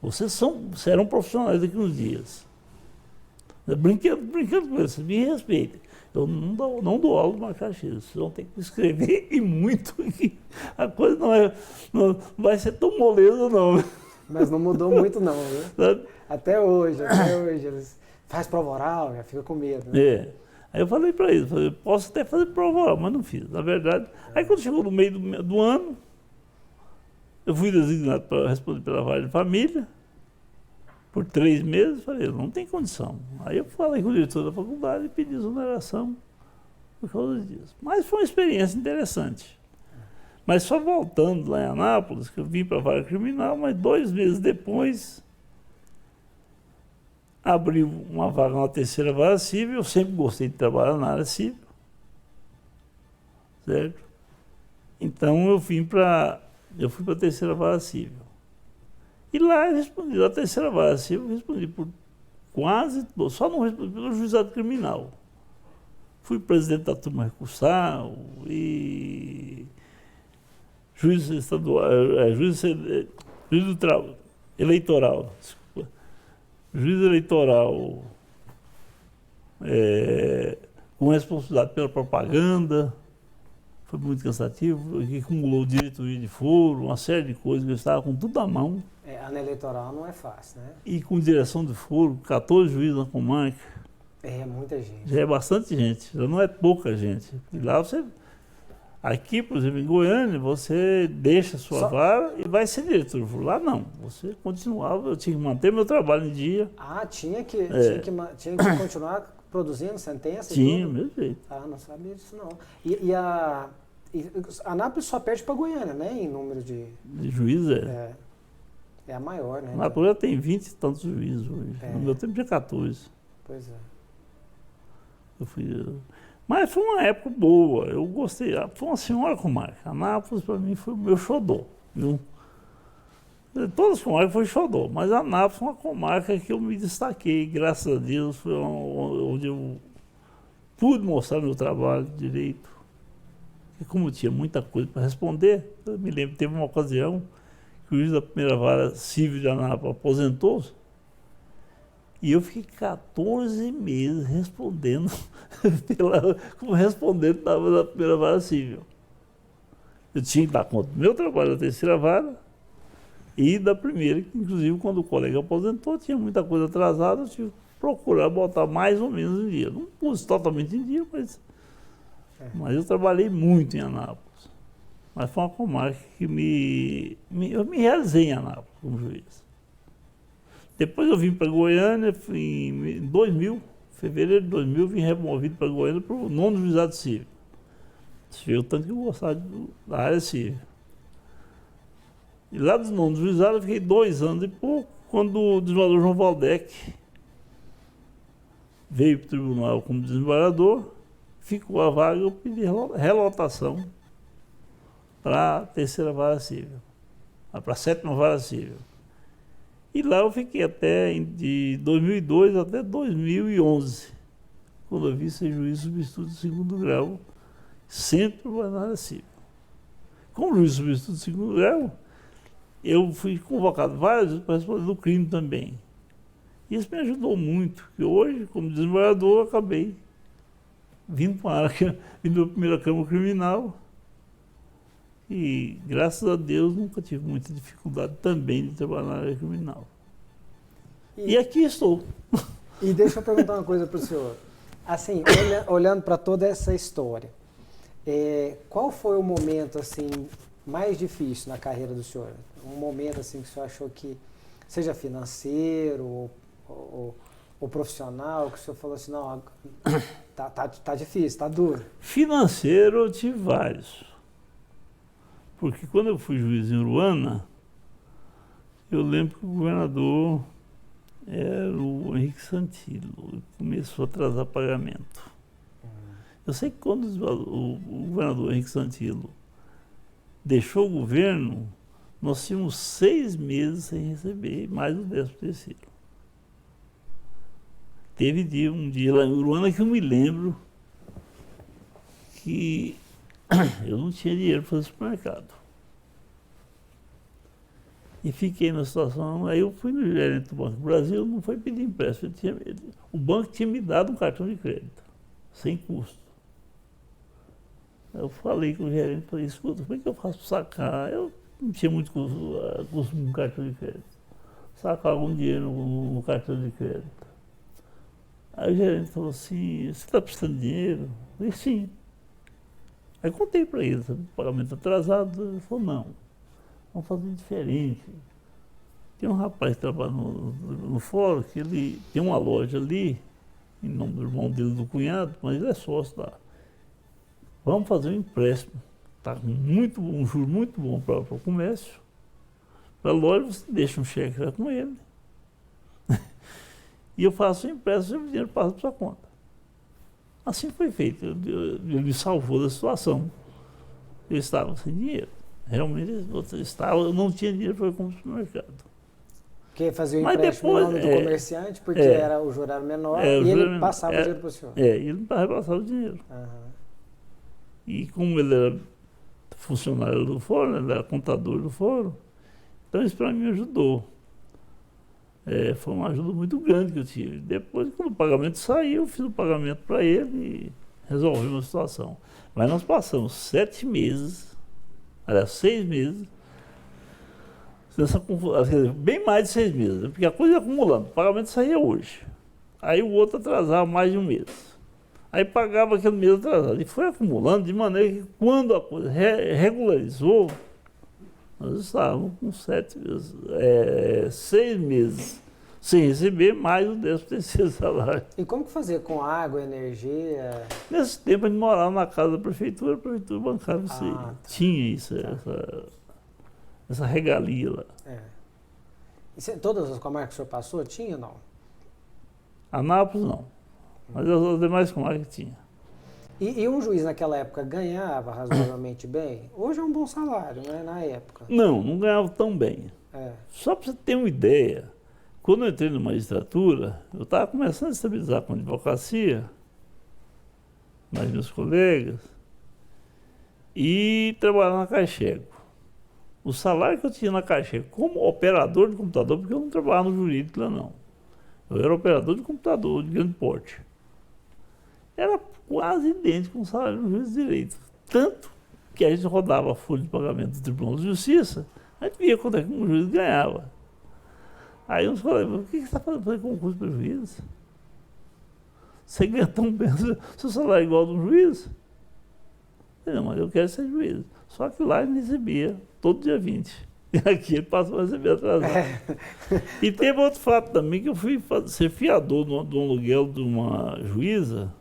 Vocês serão profissionais daqui uns dias. Brincando com eles, vocês me respeitem. Eu não dou aula de marcar X, vocês vão ter que escrever e muito. A coisa não vai ser tão moleza, não. Mas não mudou muito, não, né? Até hoje, eles fazem prova oral, já fica com medo. Né? Aí eu falei para eles, posso até fazer prova oral, mas não fiz, na verdade. Aí quando chegou no meio do ano, eu fui designado para responder pela Vara de Família, por 3 meses, falei, não tem condição. Aí eu falei com o diretor da faculdade e pedi exoneração por causa disso. Mas foi uma experiência interessante. Mas só voltando lá em Anápolis, que eu vim para a vara criminal, mas 2 meses depois, abriu uma vaga na terceira vara civil, eu sempre gostei de trabalhar na área civil, certo? Então eu fui para a terceira vara civil. E lá eu respondi, na terceira vara civil, eu respondi por quase, só não respondi pelo juizado criminal. Fui presidente da turma recursal e juiz estadual, juiz eleitoral, desculpa. Juiz eleitoral com responsabilidade pela propaganda, foi muito cansativo, que acumulou diretoria de foro, uma série de coisas que eu estava com tudo à mão. Ano eleitoral não é fácil, né? E com direção de foro, 14 juízes na comarca. É muita gente. Já é bastante gente, já não é pouca gente. E lá você... Aqui, por exemplo, em Goiânia, você deixa a sua vara e vai ser diretor. Lá não, você continuava, eu tinha que manter meu trabalho em dia. Tinha que continuar produzindo sentença? Tinha, mesmo jeito. Não sabia disso não. E a Anápolis só perde para Goiânia, né, em número de juízes, é a maior, né? Na Goiânia tem 20 e tantos juízes hoje. No meu tempo tinha 14. Pois é. Mas foi uma época boa, eu gostei. Foi uma senhora comarca. Anápolis, para mim, foi o meu xodó. Viu? Todas as comarcas foi xodó, mas Anápolis foi uma comarca que eu me destaquei, graças a Deus, foi onde eu pude mostrar meu trabalho direito. E como eu tinha muita coisa para responder, eu me lembro, teve uma ocasião que o juiz da primeira vara civil de Anápolis aposentou-se, E eu fiquei 14 meses respondendo, como respondente da primeira vara civil. Eu tinha que dar conta do meu trabalho da terceira vara e da primeira, que inclusive quando o colega aposentou, tinha muita coisa atrasada, eu tive que procurar botar mais ou menos em dia. Não pus totalmente em dia, mas eu trabalhei muito em Anápolis. Mas foi uma comarca que eu me realizei em Anápolis como juiz. Depois eu vim para Goiânia, em 2000, fevereiro de 2000, vim removido para Goiânia para o 9º Juizado Civil. Você vê o tanto que eu gostava da área civil. E lá dos 9º Juizado eu fiquei 2 anos e pouco, quando o desembargador João Valdec veio para o tribunal como desembargador, ficou a vaga, eu pedi relotação para a terceira vara civil, para a 7ª vara civil. E lá eu fiquei de 2002 até 2011, quando eu vi ser juiz substituto de 2º grau, sempre trabalhando na área civil. Como juiz substituto de 2º grau, eu fui convocado várias vezes para responder do crime também. E isso me ajudou muito, porque hoje, como desembargador, acabei vindo para a primeira Câmara Criminal e, graças a Deus, nunca tive muita dificuldade também de trabalhar na área criminal. E aqui estou. E deixa eu perguntar uma coisa para o senhor. Assim, olhando para toda essa história, qual foi o momento assim mais difícil na carreira do senhor? Um momento assim que o senhor achou que, seja financeiro ou profissional, que o senhor falou assim, não, tá difícil, tá duro. Financeiro eu tive vários. Porque quando eu fui juiz em Uruana, eu lembro que o governador era o Henrique Santilo, começou a atrasar pagamento. Eu sei que quando o governador Henrique Santilo deixou o governo, nós tínhamos 6 meses sem receber mais o 13º. Teve um dia lá em Uruana que eu me lembro que eu não tinha dinheiro para fazer supermercado. E fiquei na situação, aí eu fui no gerente do Banco do Brasil, não foi pedir empréstimo, o banco tinha me dado um cartão de crédito, sem custo. Eu falei com o gerente, falei, escuta, como é que eu faço para sacar? Eu não tinha muito custo no cartão de crédito. Sacar algum dinheiro no cartão de crédito. Aí o gerente falou assim, você está precisando de dinheiro? Eu falei, sim. Aí contei para ele, sabe, o pagamento atrasado. Ele falou, não, vamos fazer diferente. Tem um rapaz que trabalha no fórum, que ele tem uma loja ali, em nome do irmão dele, do cunhado, mas ele é sócio lá. Vamos fazer um empréstimo. Está um juro muito bom para o comércio. Para a loja, você deixa um cheque lá com ele. E eu faço o empréstimo e o dinheiro passa para sua conta. Assim foi feito. Ele me salvou da situação. Eu estava sem dinheiro. Realmente eu não tinha dinheiro para ir comprar no supermercado. Porque fazia o empréstimo no nome do comerciante, porque o juro era menor, e ele passava o dinheiro para o senhor. E ele me passava o dinheiro. E como ele era funcionário do fórum, ele era contador do fórum, então isso para mim ajudou. Foi uma ajuda muito grande que eu tive. Depois, quando o pagamento saiu, eu fiz o pagamento para ele e resolvemos a situação. Mas nós passamos 7 meses, aliás, 6 meses, bem mais de 6 meses, porque a coisa ia acumulando. O pagamento saía hoje. Aí o outro atrasava mais de um mês. Aí pagava aquele mês atrasado. E foi acumulando de maneira que quando a coisa regularizou, nós estávamos com 6 meses sem receber mais o 13º salário. E como que fazia com água, energia? Nesse tempo a gente morava na casa da prefeitura, a prefeitura bancava isso aí. Tinha isso, essa regalia lá. E todas as comarcas que o senhor passou, tinha ou não? Anápolis não, mas as demais comarcas tinha. E um juiz naquela época ganhava razoavelmente bem? Hoje é um bom salário, né? Na época. Não ganhava tão bem. Só para você ter uma ideia, quando eu entrei na magistratura, eu estava começando a estabilizar com a advocacia, mais meus colegas, e trabalhar na Caixego. O salário que eu tinha na Caixego, como operador de computador, porque eu não trabalhava no jurídico lá não, Eu era operador de computador de grande porte. Era quase idêntico com o salário do juiz de direito. Tanto que a gente rodava a folha de pagamento do Tribunal de Justiça, a gente via quanto é que um juiz ganhava. Aí uns falavam, o que você está fazendo para fazer concurso para juiz? Você ganha tão bem, seu salário é igual ao do juiz? Não, mas eu quero ser juiz. Só que lá ele recebia todo dia 20. E aqui ele passou a receber atrasado. E teve outro fato também, que eu fui ser fiador de um aluguel de uma juíza.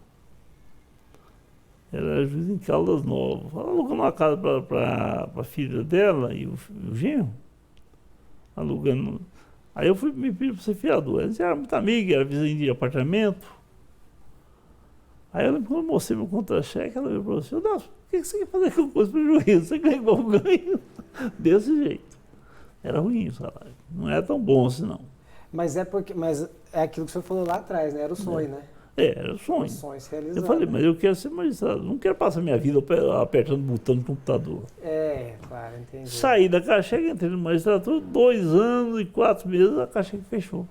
Era juíza em Caldas Novas. Ela alugando uma casa para a filha dela e o genro. Alugando. Aí eu fui me pedir para ser fiador. Ela era muito amiga, era vizinha de apartamento. Aí eu lembro quando eu mostrei meu contra-cheque, ela veio para você, Nelson, por que você quer fazer concurso para o juiz? Você ganha igual eu ganho. Desse jeito. Era ruim o salário. Não era tão bom assim, não. Mas é aquilo que você falou lá atrás, né? Era o sonho, né? Era o sonho. O sonho se realizando. Eu falei, mas eu quero ser magistrado. Não quero passar minha vida apertando botão no computador. Claro, entendi. Saí da Cacheca, entrei na magistratura, 2 anos e 4 meses, a Cacheca fechou.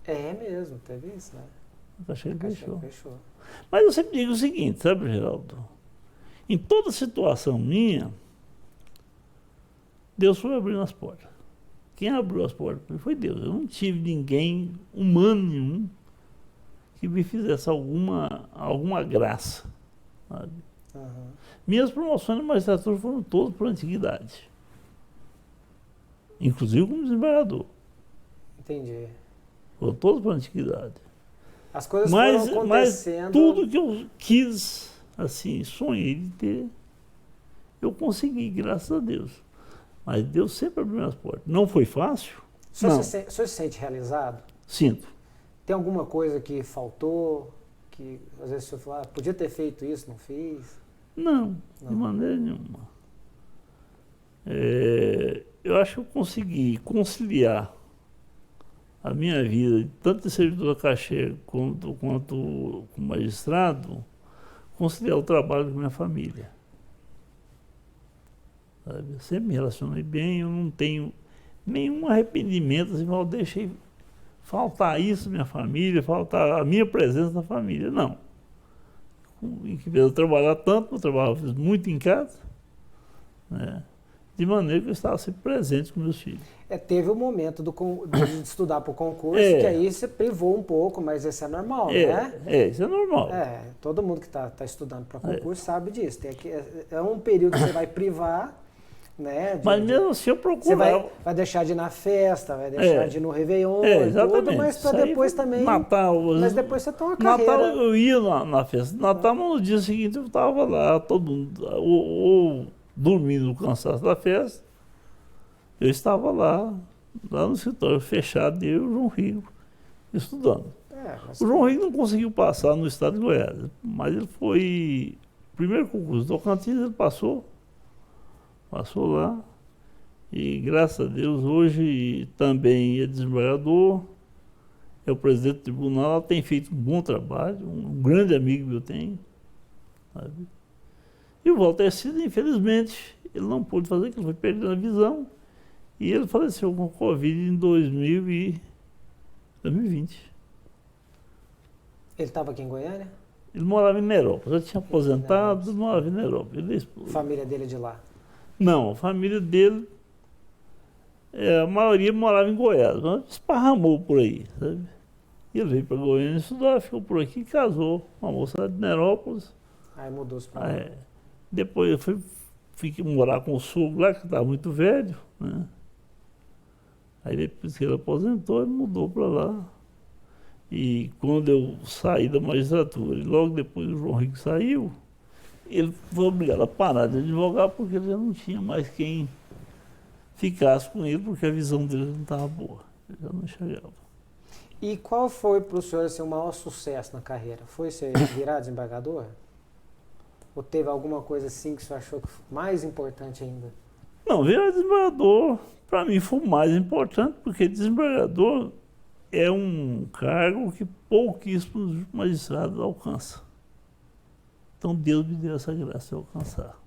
É mesmo, teve isso, né? A Cacheca fechou. Mas eu sempre digo o seguinte, sabe, Geraldo? Em toda situação minha, Deus foi abrindo as portas. Quem abriu as portas foi Deus. Eu não tive ninguém, humano nenhum, que me fizesse alguma graça. Sabe? Uhum. Minhas promoções na magistratura foram todas por antiguidade. Inclusive como desembargador. Entendi. Foram todas por antiguidade. As coisas foram acontecendo. Mas tudo que eu quis, assim, sonhei de ter, eu consegui, graças a Deus. Mas Deus sempre abriu as portas. Não foi fácil? O senhor se sente realizado? Sinto. Tem alguma coisa que faltou? Que às vezes o senhor fala, podia ter feito isso, não fiz? Não, de maneira nenhuma. Eu acho que eu consegui conciliar a minha vida, tanto de servidor da Cacheca quanto como magistrado, conciliar o trabalho com a minha família. Sabe? Eu sempre me relacionei bem, eu não tenho nenhum arrependimento, assim, eu deixei faltar isso na minha família, faltar a minha presença na família, não. Em que eu trabalhava tanto, eu trabalhava muito em casa, né? De maneira que eu estava sempre presente com meus filhos. Teve o momento de estudar para o concurso, que aí você privou um pouco, mas isso é normal, né? Isso é normal. Todo mundo que está estudando para concurso sabe disso. É um período que você vai privar, né? Mas mesmo assim eu procuro. Você vai deixar de ir na festa, vai deixar de ir no Réveillon, tudo, mas para depois também. Natal. Mas depois você toma uma carreira. Natal eu ia na festa. Natal, no dia seguinte eu estava lá, todo mundo. Ou dormindo no cansaço da festa, eu estava lá no escritório fechado, eu e o João Rigo, estudando. O João Rigo não conseguiu passar no estado de Goiás, mas ele foi, primeiro concurso do Tocantins, ele passou lá, e graças a Deus hoje também é desembargador, é o presidente do tribunal, tem feito um bom trabalho, um grande amigo que eu tenho, sabe? E o Walter Cida, infelizmente, ele não pôde fazer, porque ele foi perdendo a visão. E ele faleceu com Covid em 2020. Ele estava aqui em Goiânia? Ele morava em Nerópolis. Ele tinha aposentado, ele morava em Nerópolis. A família dele é de lá? Não, a família dele, a maioria morava em Goiás, mas esparramou por aí, sabe? E ele veio para Goiânia estudar, ficou por aqui e casou com uma moça de Nerópolis. Aí mudou-se para lá. Depois eu fui morar com o sogro lá, que estava muito velho, né? Aí depois que ele aposentou, ele mudou para lá. E quando eu saí da magistratura, e logo depois o João Rico saiu, ele foi obrigado a parar de advogar, porque ele já não tinha mais quem ficasse com ele, porque a visão dele não estava boa, ele já não enxergava. E qual foi para o senhor assim, o maior sucesso na carreira? Foi você virar desembargador? Ou teve alguma coisa assim que você achou que foi mais importante ainda? Não, virar desembargador, para mim, foi o mais importante, porque desembargador é um cargo que pouquíssimos magistrados alcançam. Então Deus me deu essa graça de alcançar.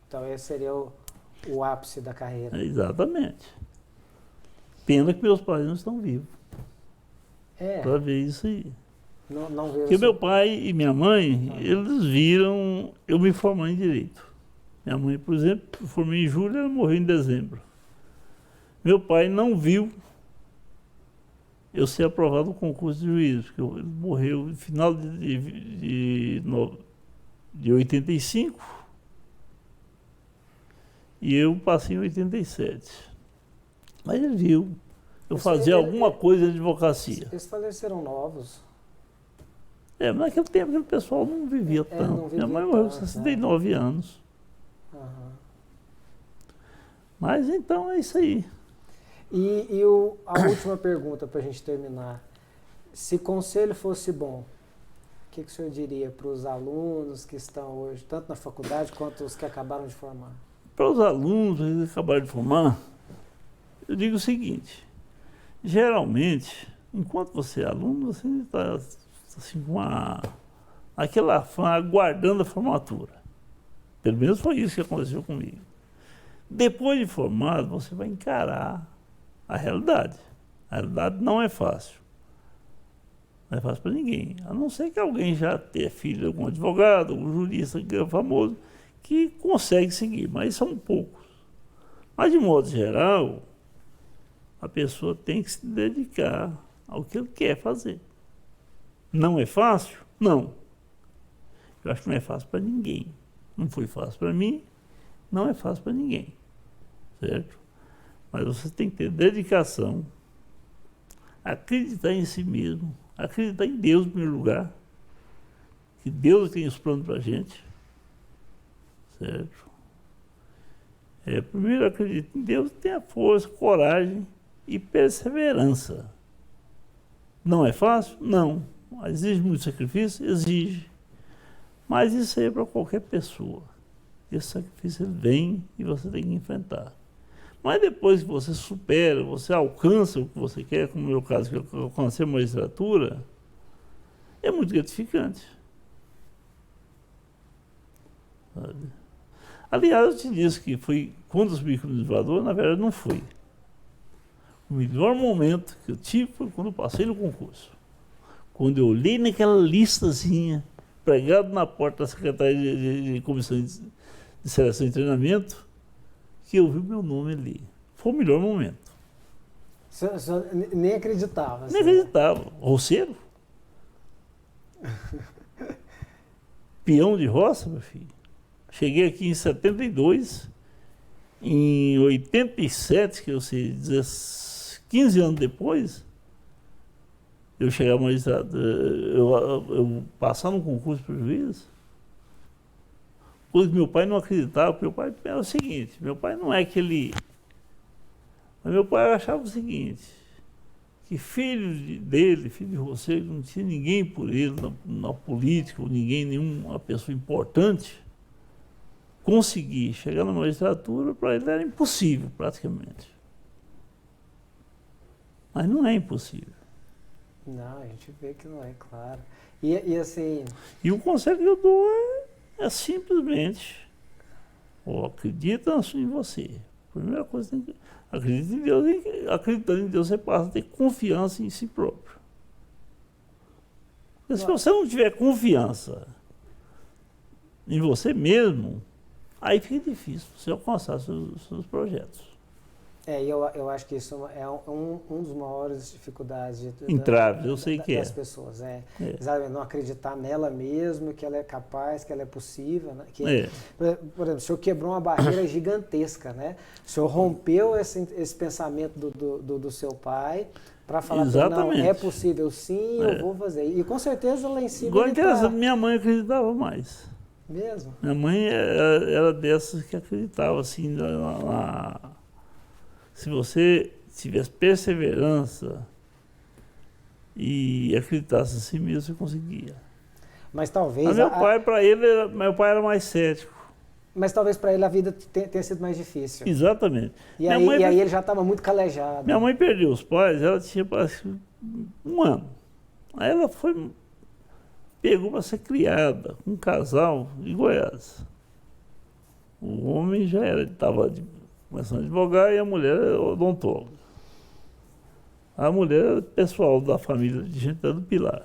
Então esse seria o ápice da carreira. Exatamente. Pena que meus pais não estão vivos. para ver isso aí. Não veio Porque assim. meu pai e minha mãe, eles viram eu me formar em Direito. Minha mãe, por exemplo, formei em julho, ela morreu em dezembro. Meu pai não viu eu ser aprovado no concurso de juiz, porque ele morreu no final de 85 e eu passei em 87. Mas ele viu eu fazia alguma coisa de advocacia. Eles faleceram novos. Mas naquele tempo o pessoal não vivia tanto. Não vivia Minha mãe morreu com tanto, 69 anos. Uhum. Mas então é isso aí. E a última pergunta para a gente terminar. Se conselho fosse bom, o que o senhor diria para os alunos que estão hoje, tanto na faculdade quanto os que acabaram de formar? Para os alunos que acabaram de formar, eu digo o seguinte: geralmente, enquanto você é aluno, você está assim, com aquele afã aguardando a formatura. Pelo menos foi isso que aconteceu comigo. Depois de formado, você vai encarar a realidade. A realidade não é fácil. Não é fácil para ninguém. A não ser que alguém já tenha filho de algum advogado, algum jurista que é famoso, que consegue seguir, mas são poucos. Mas, de modo geral, a pessoa tem que se dedicar ao que ele quer fazer. Não é fácil? Não. Eu acho que não é fácil para ninguém. Não foi fácil para mim, não é fácil para ninguém. Certo? Mas você tem que ter dedicação, acreditar em si mesmo, acreditar em Deus em primeiro lugar, que Deus tem os planos para a gente. Certo? Primeiro acredita em Deus, tenha força, coragem e perseverança. Não é fácil? Não. Exige muito sacrifício? Exige. Mas isso aí é para qualquer pessoa. Esse sacrifício ele vem e você tem que enfrentar. Mas depois que você supera, você alcança o que você quer, como no meu caso, que eu alcancei a magistratura, é muito gratificante. Sabe? Aliás, eu te disse que foi quando eu subi como administrador, na verdade não foi. O melhor momento que eu tive foi quando eu passei no concurso. Quando eu olhei naquela listazinha, pregado na porta da Secretaria de Comissão de Seleção e Treinamento, que eu vi o meu nome ali. Foi o melhor momento. Você nem acreditava. Nem acreditava. Roceiro? Peão de roça, meu filho. Cheguei aqui em 72, em 87, que eu sei, 15 anos depois, eu chegar a magistrado, eu passar no concurso para o juiz, coisa que meu pai não acreditava. Meu pai era o seguinte: meu pai não é aquele. Mas meu pai achava o seguinte: que filho dele, filho de você, não tinha ninguém por ele na política, ou ninguém, nenhuma pessoa importante, conseguir chegar na magistratura, para ele era impossível, praticamente. Mas não é impossível. Não, a gente vê que não é, claro. E assim... E o conselho que eu dou é simplesmente: acredita em você. A primeira coisa, tem que acreditar em Deus. Acreditando em Deus, você passa a ter confiança em si próprio. Porque se você não tiver confiança em você mesmo, aí fica difícil você alcançar seus projetos. Eu acho que isso é um dos maiores dificuldades entraves, eu sei que das pessoas. Sabe, não acreditar nela mesmo, que ela é capaz, que ela é possível. Né? Por exemplo, o senhor quebrou uma barreira gigantesca, né? O senhor rompeu esse pensamento do seu pai para falar que não, é possível sim, eu vou fazer. E com certeza lá em cima... Igual minha mãe acreditava mais. Mesmo? Minha mãe era dessas que acreditava assim se você tivesse perseverança e acreditasse em si mesmo, você conseguia. Mas talvez... Mas meu pai era mais cético. Mas talvez para ele a vida tenha sido mais difícil. Exatamente. E aí ele já estava muito calejado. Minha mãe perdeu os pais, ela tinha um ano. Aí ela pegou para ser criada com um casal de Goiás. O homem já estava começando a advogar e a mulher era odontóloga. A mulher era pessoal da família de gente do Pilar.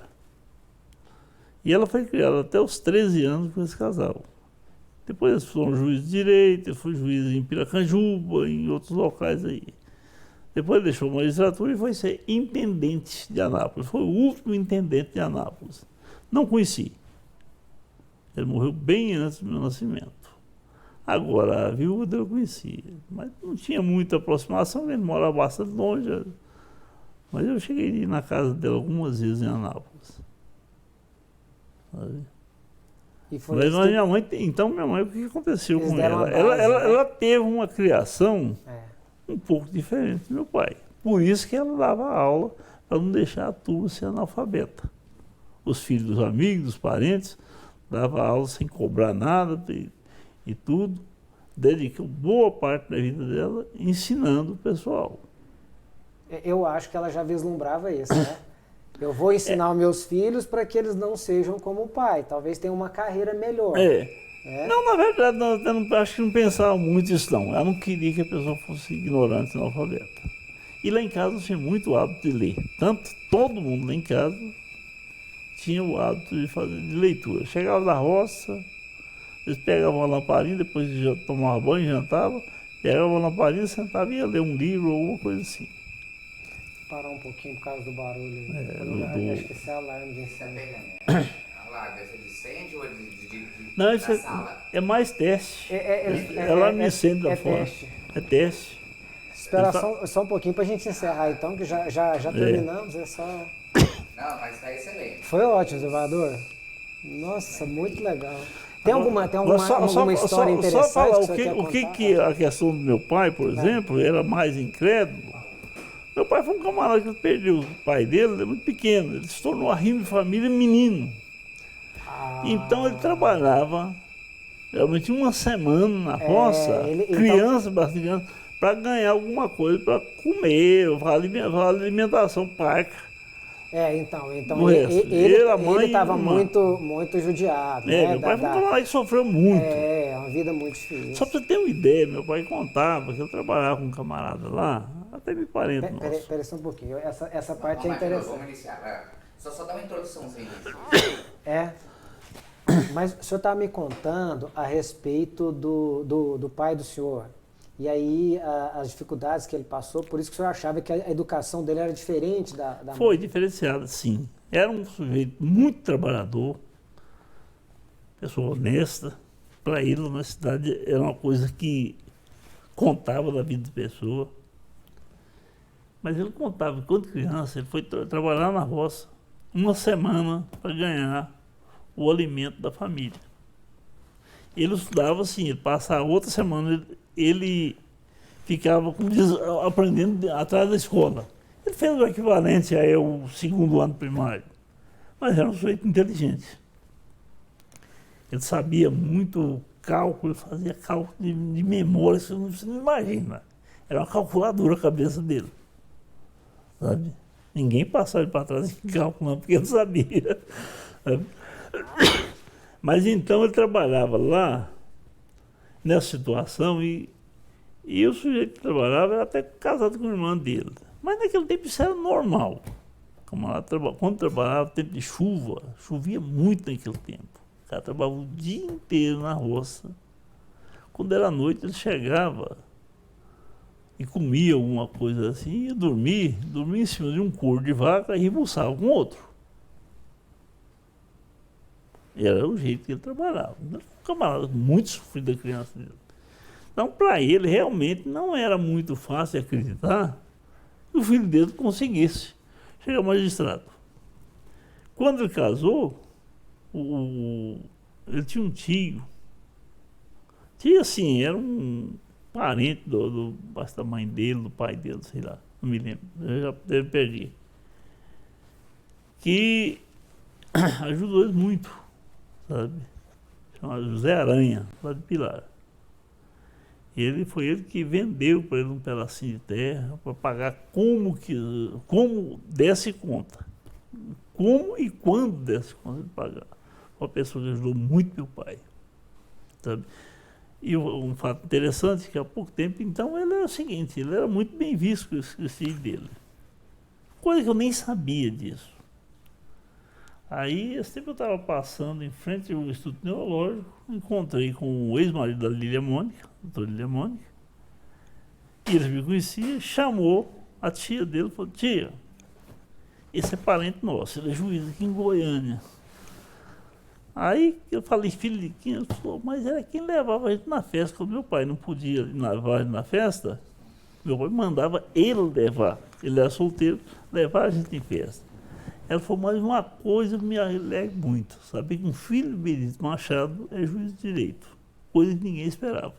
E ela foi criada até os 13 anos com esse casal. Depois eles foram juiz de direito, eu fui juiz em Piracanjuba, em outros locais aí. Depois deixou a magistratura e foi ser intendente de Anápolis. Foi o último intendente de Anápolis. Não conheci. Ele morreu bem antes do meu nascimento. Agora, a viúva eu conhecia, mas não tinha muita aproximação, ele morava bastante longe. Mas eu cheguei a ir na casa dela algumas vezes em Anápolis. Sabe? Mas minha mãe, então minha mãe, o que aconteceu com ela? Ela teve uma criação um pouco diferente do meu pai. Por isso que ela dava aula, para não deixar a turma ser analfabeta. Os filhos dos amigos, dos parentes, dava aula sem cobrar nada e tudo. Dedicou boa parte da vida dela ensinando o pessoal. Eu acho que ela já vislumbrava isso, né? Eu vou ensinar os meus filhos para que eles não sejam como o pai. Talvez tenham uma carreira melhor. Não, na verdade, eu não, acho que não pensava muito isso, não. Ela não queria que a pessoa fosse ignorante e analfabeta. E lá em casa eu tinha muito hábito de ler. Todo mundo lá em casa tinha o hábito de leitura. Chegava da roça, eles pegavam uma lamparina, depois já tomavam banho, jantava, pegavam uma lamparina, sentavam e ia ler um livro ou alguma coisa assim. Parar um pouquinho por causa do barulho. Acho que esse é alarme de incêndio. Alarme de incêndio ou não, isso é mais teste. Alarme de incêndio da fora. É teste. Espera só um pouquinho para a gente encerrar então, que já terminamos. É só... Não, mas está excelente. Foi ótimo, observador. Nossa, muito legal. Tem alguma história interessante? Só falar o que a questão do meu pai, por exemplo, era mais incrédulo. Meu pai foi um camarada que perdeu o pai dele, ele muito pequeno, ele se tornou arrimo de família menino. Então ele trabalhava, realmente uma semana na roça, criança, bastante criança, para ganhar alguma coisa, para comer, para alimentação parca. Então ele estava muito judiado. Meu pai foi um camarada que sofreu muito. Uma vida muito difícil. Só para você ter uma ideia, meu pai contava que eu trabalhava com um camarada lá, até me parente nosso. Peraí só um pouquinho, essa parte é interessante. Vamos iniciar, só dar uma introduçãozinha. Mas o senhor estava me contando a respeito do pai do senhor. E aí as dificuldades que ele passou, por isso que o senhor achava que a educação dele era diferente da Foi diferenciada, sim. Era um sujeito muito trabalhador, pessoa honesta. Para ele, na cidade, era uma coisa que contava da vida da pessoa. Mas ele contava que quando criança, ele foi trabalhar na roça uma semana para ganhar o alimento da família. Ele estudava assim, ele passava outra semana, ele ficava, como diz, aprendendo atrás da escola. Ele fez o equivalente ao segundo ano primário, mas era um sujeito inteligente. Ele sabia muito cálculo, ele fazia cálculo de memória, você não imagina. Era uma calculadora a cabeça dele. Sabe? Ninguém passava ele para trás em cálculo, não, porque ele sabia. Sabe? Mas então ele trabalhava lá, nessa situação, e o sujeito que trabalhava era até casado com a irmã dele. Mas naquele tempo isso era normal. Quando trabalhava, tempo de chuva, chovia muito naquele tempo. O cara trabalhava o dia inteiro na roça. Quando era noite, ele chegava e comia alguma coisa assim, ia dormia em cima de um couro de vaca e rebuçava com outro. Era o jeito que ele trabalhava. Um camarada muito sofrido da criança dele. Então, para ele, realmente não era muito fácil acreditar que o filho dele conseguisse chegar ao magistrado. Quando ele casou, ele tinha um tio. Tio, assim, era um parente da mãe dele, do pai dele, sei lá, não me lembro, eu já perdi. Que ajudou ele muito, sabe? Chamado José Aranha, lá de Pilar. Foi ele que vendeu para ele um pedacinho de terra para pagar como desse conta. Como e quando desse conta de pagar. Uma pessoa que ajudou muito meu pai. Sabe? E um fato interessante, que há pouco tempo, então, ele era o seguinte, ele era muito bem visto com esse filho dele. coisa que eu nem sabia disso. Aí, esse tempo eu estava passando em frente ao Instituto Neurológico, encontrei com o ex-marido da Lília Mônica, doutora Lília Mônica, e ele me conhecia, chamou a tia dele e falou: tia, esse é parente nosso, ele é juiz aqui em Goiânia. Aí eu falei: filho de quem? Ele falou: mas era quem levava a gente na festa. Quando meu pai não podia levar a gente na festa, meu pai mandava ele levar. Ele era solteiro, levar a gente em festa. Ela falou: mas uma coisa me alegra muito, saber que um filho de Benedito Machado é juiz de direito. Coisa que ninguém esperava.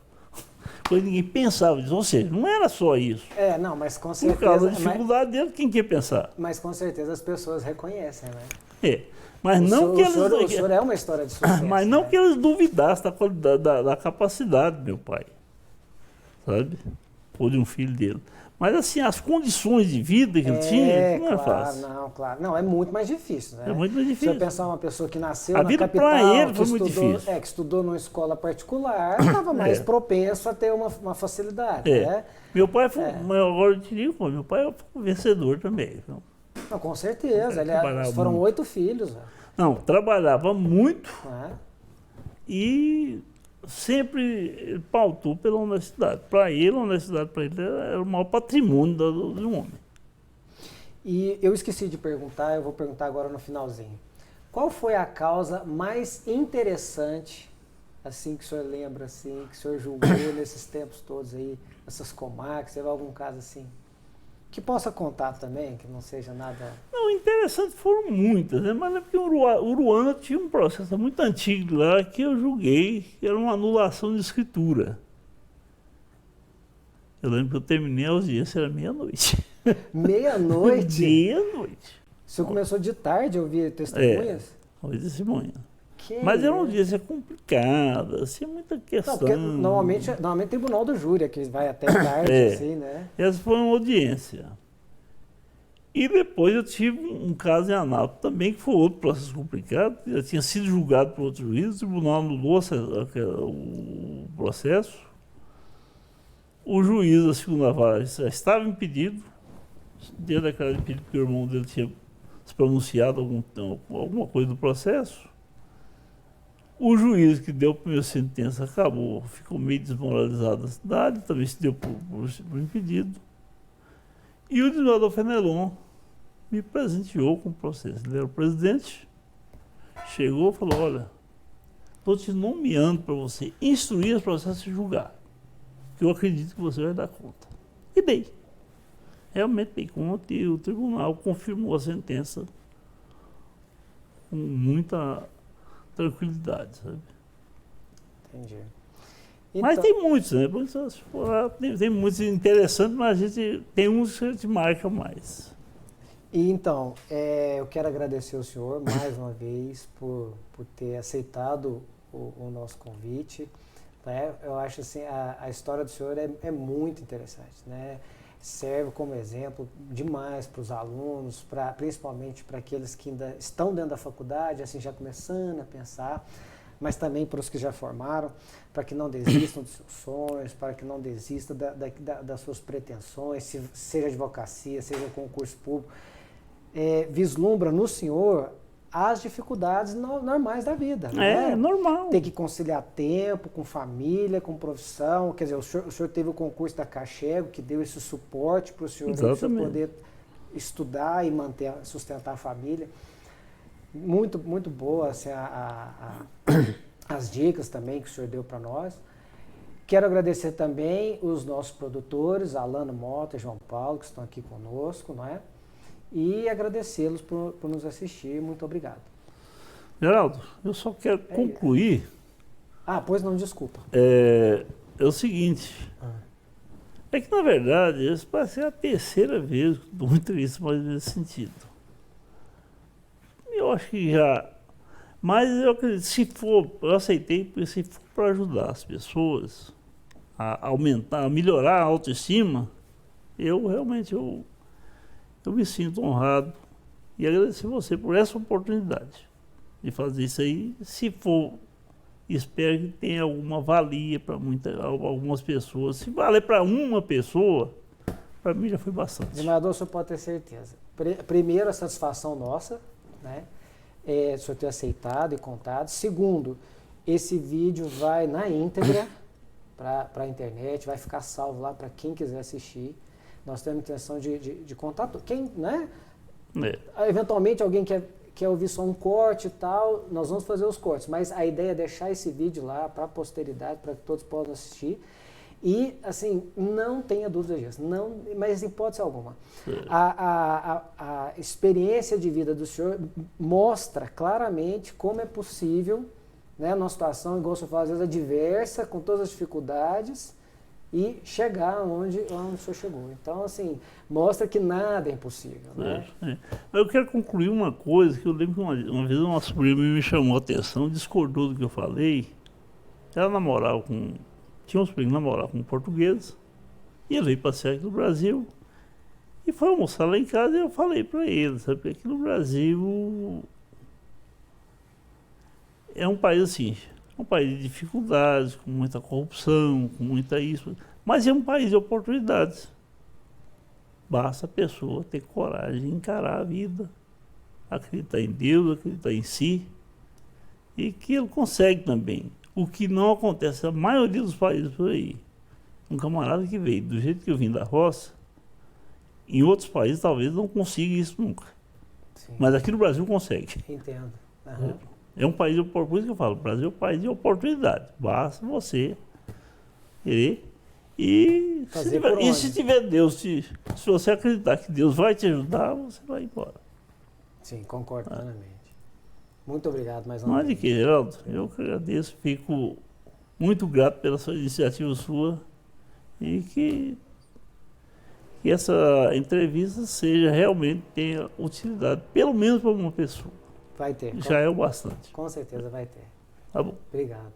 Coisa que ninguém pensava disso. Ou seja, não era só isso. Não, mas com certeza... Por causa da dificuldade dele, quem quer pensar? Mas com certeza as pessoas reconhecem, né? Mas não que eles... O senhor é uma história de sucesso. Mas não, né? que eles duvidassem da qualidade, da capacidade do meu pai. Sabe? Ou de um filho dele. Mas assim, as condições de vida que ele tinha, não é fácil. Claro. Não, é muito mais difícil, né? É muito mais difícil. Se eu pensar uma pessoa que nasceu A na vida capital, para ele que foi muito estudou, difícil. que estudou numa escola particular, estava mais propenso a ter uma facilidade, né? Meu pai foi, agora eu te digo, meu pai foi um vencedor também. Viu? Não, com certeza. Trabalhava Foram muito. 8 filhos. Né? Não, trabalhava muito Né? e sempre pautou pela honestidade. Para ele, a honestidade para ele era o maior patrimônio de um homem. E eu esqueci de perguntar, eu vou perguntar agora no finalzinho. Qual foi a causa mais interessante, assim, que o senhor lembra, assim, que o senhor julgou nesses tempos todos aí, essas comarcas, teve algum caso assim? Que possa contar também, que não seja nada... Não, interessante foram muitas, né? Mas é porque Uruana tinha um processo muito antigo lá que eu julguei, que era uma anulação de escritura. Eu lembro que eu terminei a audiência, era meia-noite. Meia-noite? Meia-noite. O senhor começou de tarde a ouvir testemunhas? Ouvir testemunha. Que Mas era uma isso? audiência complicada, assim, muita questão. Não, porque normalmente é tribunal do júri, é que vai até tarde, assim, né? Essa foi uma audiência. E depois eu tive um caso em Anápolis também, que foi outro processo complicado, já tinha sido julgado por outro juiz, o tribunal anulou o processo. O juiz da segunda vara já estava impedido, dentro daquela impedido que o irmão dele tinha se pronunciado alguma coisa do processo. O juiz que deu a primeira sentença acabou, ficou meio desmoralizado da cidade, também se deu por impedido. E o desembargador Fenelon me presenteou com o processo. Ele era o presidente, chegou e falou: olha, estou te nomeando para você instruir os processos e julgar, que eu acredito que você vai dar conta. E dei. Realmente dei conta e o tribunal confirmou a sentença com muita tranquilidade, sabe? Entendi. Mas tem muitos, né? Tem muitos interessantes, mas a gente tem uns que a gente marca mais. E então, eu quero agradecer ao senhor mais uma vez por ter aceitado o nosso convite. Né? Eu acho assim, a história do senhor é muito interessante, né? Serve como exemplo demais para os alunos, principalmente para aqueles que ainda estão dentro da faculdade, assim, já começando a pensar, mas também para os que já formaram, para que não desistam dos seus sonhos, para que não desistam das suas pretensões, seja advocacia, seja concurso público. Vislumbra no senhor as dificuldades normais da vida. É normal. Tem que conciliar tempo com família, com profissão. Quer dizer, o senhor teve o concurso da Cachego, que deu esse suporte para o senhor poder estudar e sustentar a família. Muito, muito boa assim, as dicas também que o senhor deu para nós. Quero agradecer também os nossos produtores, Alano Mota e João Paulo, que estão aqui conosco, não é? E agradecê-los por nos assistir. Muito obrigado. Geraldo, eu só quero concluir. Pois não, desculpa. É o seguinte. É que, na verdade, isso vai ser a terceira vez que eu dou uma entrevista mais nesse sentido. Eu acho que já... Mas eu acredito, eu aceitei, porque se for para ajudar as pessoas a aumentar, a melhorar a autoestima, eu realmente... Eu me sinto honrado e agradecer você por essa oportunidade de fazer isso aí. Se for, espero que tenha alguma valia para algumas pessoas. Se valer para uma pessoa, para mim já foi bastante. Desembargador, o senhor pode ter certeza. Primeiro, a satisfação nossa, né? O senhor ter aceitado e contado. Segundo, esse vídeo vai na íntegra para a internet, vai ficar salvo lá para quem quiser assistir. Nós temos a intenção de contar tudo. Quem, né? Eventualmente alguém quer ouvir só um corte e tal, nós vamos fazer os cortes. Mas a ideia é deixar esse vídeo lá para a posteridade, para que todos possam assistir. E, assim, não tenha dúvida disso, não, mas em hipótese alguma. A experiência de vida do senhor mostra claramente como é possível, né, numa situação, igual o senhor fala, às vezes adversa, com todas as dificuldades, e chegar onde o senhor chegou. Então, assim, mostra que nada é impossível. Né? Eu quero concluir uma coisa que eu lembro que uma vez uma sobrinha me chamou a atenção, discordou do que eu falei. Ela namorava com... Tinha uns primos que namoravam com portugueses, e ele veio passear aqui no Brasil, e foi almoçar lá em casa, e eu falei para ele, sabe, que aqui no Brasil é um país assim, um país de dificuldades, com muita corrupção, com muita isso, mas é um país de oportunidades. Basta a pessoa ter coragem de encarar a vida, acreditar em Deus, acreditar em si, e que ele consegue também. O que não acontece na maioria dos países por aí. Um camarada que veio do jeito que eu vim da roça, em outros países talvez não consiga isso nunca. Sim. Mas aqui no Brasil consegue. Entendo. Uhum. É um país de oportunidade, por isso que eu falo, o Brasil é um país de oportunidade. Basta você querer e se tiver Deus, se você acreditar que Deus vai te ajudar, você vai embora. Sim, concordo plenamente. Muito obrigado mais uma vez. Mas de que, Geraldo? Eu que agradeço, fico muito grato pela sua iniciativa sua e que essa entrevista seja realmente tenha utilidade, pelo menos para uma pessoa. Vai ter. Já é o bastante. Com certeza vai ter. Tá bom. Obrigado.